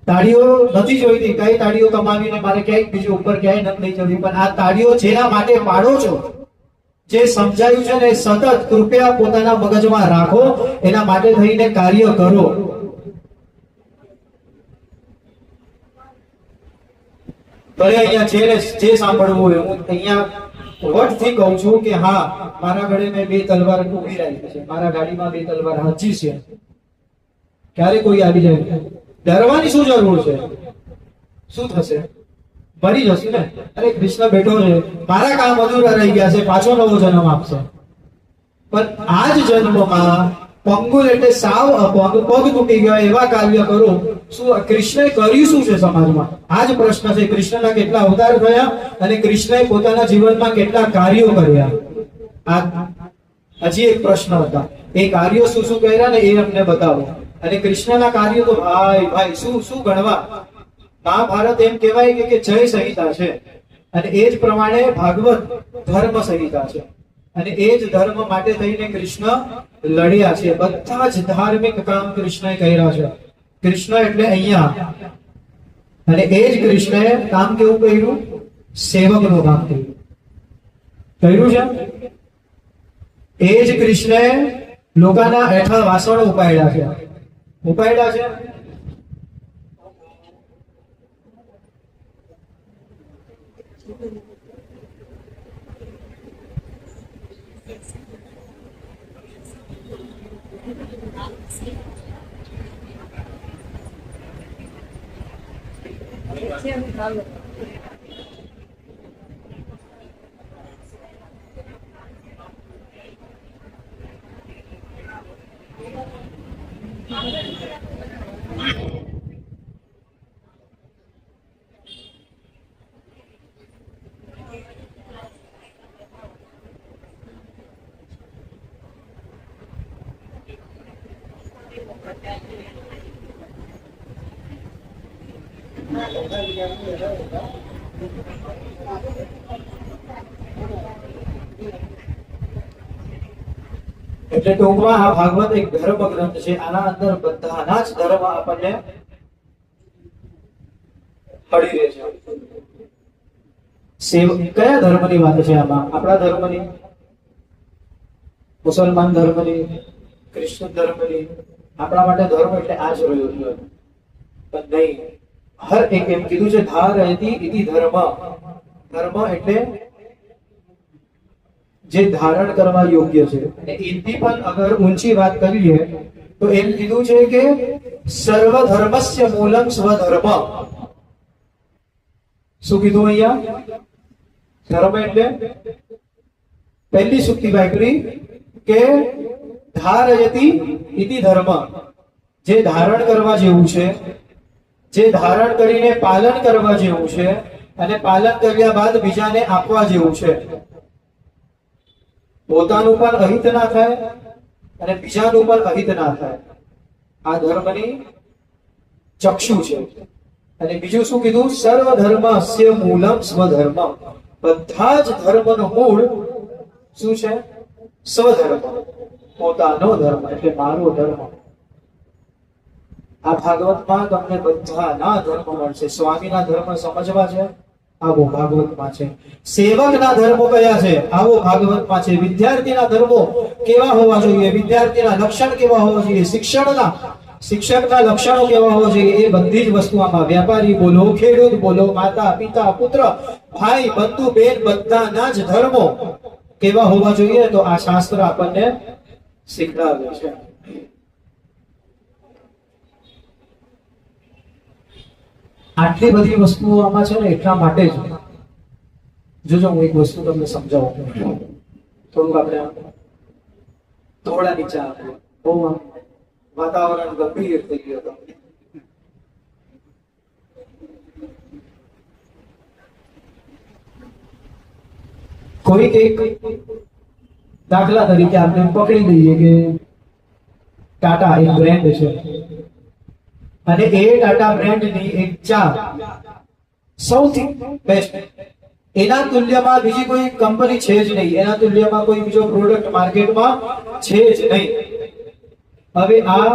તાળીઓ નથી જોઈતી, કઈ તાળીઓ કમાવીને મારે ક્યાંય બીજી ઉપર ક્યાંય નથી લઈ જવી, પણ આ તાળીઓ જેના માટે પાડો છો, જે સમજાયું છે ને સતત કૃપયા પોતાના મગજમાં રાખો, એના માટે થઈને કાર્ય કરો. ભલે અહીંયા જે સાંભળવું હોય, હું અહીંયા વટથી કહું છું કે હા, મારા ઘરે મેં 2 તલવાર ઉભી રાખી છે, મારા ગાડીમાં 2 તલવાર હજી છે. ક્યારે કોઈ આવી જાય, ડરવાની શું જરૂર છે? શું થશે? મરી જશે ને. અરે કૃષ્ણ બેઠો છે, મારા કામ અધૂરા રહી ગયા છે, પાછો નવો જન્મ આપશે. પણ આ જ જન્મમાં પંગુલ એટલે સાવ અપંગ, પગ તૂટી ગયા એવા કાર્ય કરો. શું કૃષ્ણએ કર્યું શું છે સમાજમાં? આ જ પ્રશ્ન છે. કૃષ્ણના કેટલા અવતાર થયા અને કૃષ્ણએ પોતાના જીવનમાં કેટલા કાર્યો કર્યા? આ હજી એક પ્રશ્ન હતા. એ કાર્યો શું શું કર્યા ને એ અમને બતાવો. અને કૃષ્ણના કાર્યો તો ભાઈ શું ગણવા. મહાભારત એમ કહેવાય કે જય સંહિતા છે, અને એ જ પ્રમાણે ભાગવત ધર્મ સંહિતા છે. અને એ જ ધર્મ માટે થઈને કૃષ્ણ લડ્યા છે. બધા જ ધાર્મિક કામ કૃષ્ણએ કર્યા છે. કૃષ્ણ એટલે અહીંયા, અને એ જ કૃષ્ણએ કામ કેવું કર્યું? સેવકનું કામ કર્યું છે. એ જ કૃષ્ણએ લોકોના હેઠળ વાસણો ઉપાડ્યા છે. એટલે ટૂંકમાં આ ભાગવત એક ધર્મ ગ્રંથ છે. આના અંદર બધાના જ ધર્મ આપણને પડી રહે છે. કયા ધર્મની વાત છે આમાં? આપણા ધર્મની, મુસલમાન ધર્મની, ક્રિશ્ચન ધર્મની. આપણા માટે ધર્મ એટલે આ જ રહ્યો છે. પણ નહીં, હર એક એમ કીધું છે ધારયતિ ઇતિ ધર્મ. ધર્મ એટલે જે ધારણ કરવા યોગ્ય છે. અને એથી પણ અગર ઊંચી વાત કરીએ તો એમ કીધું છે કે સર્વ ધર્મસ્ય મૂલમ સ્વધર્મ. શું કીધું અહીંયા? ધર્મ એટલે પહેલી સુક્તિ વાપરી કે ધારયતિ ઇતિ ધર્મ, જે ધારણ કરવા જેવું છે, જે ધારણ કરીને પાલન કરવા જેવું છે અને પાલન કર્યા બાદ બીજાને આપવા જેવું છે. પોતાનું પણ અહિત ના થાય અને બીજાનું પણ અહિત ના થાય, આ ધર્મની ચક્ષુ છે. અને બીજું શું કીધું? સર્વ ધર્મસ્ય મૂલમ સ્વધર્મ, બધા જ ધર્મનું મૂળ શું છે? સ્વધર્મ, પોતાનો ધર્મ એટલે મારો ધર્મ. આ ભાગવતમાં તમને બધાના ધર્મ મળશે. સ્વામીના ધર્મ સમજવા છે, આવો ભાગવતમાં છે. સેવકના ધર્મો કયા છે? આવો ભાગવતમાં છે. વિદ્યાર્થીના ધર્મો કેવા હોવા જોઈએ? વિદ્યાર્થીના લક્ષણ કેવા હોવા જોઈએ? શિક્ષકના લક્ષણો કેવા હોવા જોઈએ? એ બધી જ વસ્તુ આમાં, વેપારી બોલો, ખેડૂત બોલો, માતા પિતા પુત્ર ભાઈ બંધુ બેન બધાના જ ધર્મો કેવા હોવા જોઈએ? તો આ શાસ્ત્ર આપણને શીખડાવે છે. આટલી બધી વસ્તુઓ આમાં છે ને એટલા માટે જ. જોજો હું એક વસ્તુ તમને સમજાવું, થોડુંક આપણે થોડા નીચે આપણે બહુ વાતાવરણ ગંભીર થઈ ગયું હતું. કોઈક એક દાખલા તરીકે આપણે પકડી દઈએ કે ટાટા એક બ્રેન્ડ છે અને એ ટાટા બ્રેન્ડની એક ચા સૌથી બેસ્ટ, એના તુલ્યમાં બીજી કોઈ કંપની છે જ નહીં, એના તુલ્યમાં કોઈ બીજો પ્રોડક્ટ માર્કેટમાં છે જ નહીં. હવે આ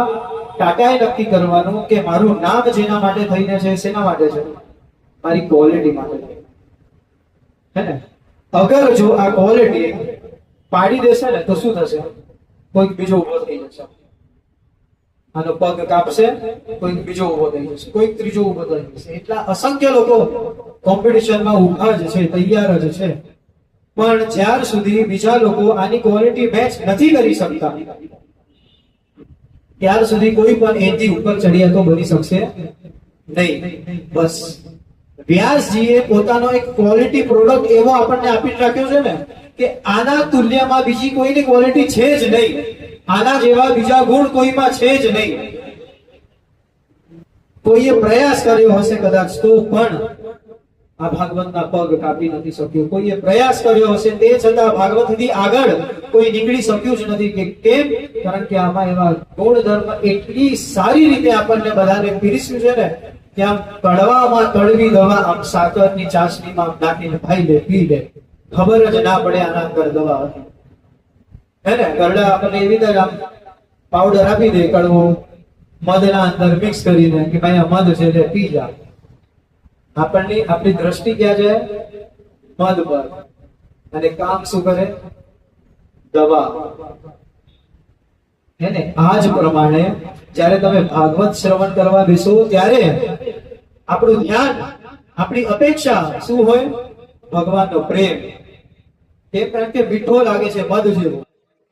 ટાટાએ નક્કી કરવાનું કે મારું નામ જેના માટે થઈને છે, શેના માટે છે? મારી ક્વોલિટી માટે છે, હે ને? અગર જો આ ક્વોલિટી પાડી દેશે ને તો શું થશે? કોઈક બીજો ઉભો થઈ જશે, આનો પગ કાપશે, કોઈક બીજો ઉભો થઈ જશે, કોઈક ત્રીજો ઉભો થઈ જશે. એટલા અસંખ્ય લોકો કોમ્પિટિશનમાં ઉભા જ છે, તૈયાર જ છે. પણ જ્યાર સુધી બીજા લોકો આની ક્વોલિટી મેચ નથી કરી શકતા ત્યાર સુધી કોઈ પણ એથી ઉપર ચડિયા તો બની શકશે નહીં. બસ વ્યાસજીએ પોતાનો એક ક્વોલિટી પ્રોડક્ટ એવો આપણને આપી રાખ્યો છે ને કે આના તુલ્યમાં બીજી કોઈની ક્વોલિટી છે જ નહીં, આના જેવા બીજા ગુણ કોઈમાં છે જ નહીં. કોઈએ પ્રયાસ કર્યો હશે કદાચ તો પણ આ ભાગવતના પગ કાપી નથી શક્યો. કોઈએ પ્રયાસ કર્યો હશે તે છતાં ભાગવતથી આગળ કોઈ નીકળી શક્યું જ નથી. કે કેમ? કારણ કે આમાં એવા ગુણ ધર્મ એટલી સારી રીતે આપણને બધાને પીરસ્યું છે ને કે આમ કડવામાં કડવી દવા આમ સાકરની ચાસણીમાં નાખીને ખાઈ લે, પી લે, ખબર જ ના પડે આના અંદર દવા હતી, હે ને? ગરડા આપણને એવી રીતે આમ પાવડર આપી દે કડવો, મધના અંદર મિક્સ કરીને કે ભાઈ આ મધ છે એટલે પી જા. આપણી દ્રષ્ટિ ક્યાં છે? મધ પર. અને કામ શું કરે? દવા, હે ને? આ જ પ્રમાણે જ્યારે તમે ભાગવત શ્રવણ કરવા બેસો ત્યારે આપણું ધ્યાન, આપણી અપેક્ષા શું હોય? ભગવાનનો પ્રેમ. કેમ? કારણ કે મીઠો લાગે છે મધ જેવો.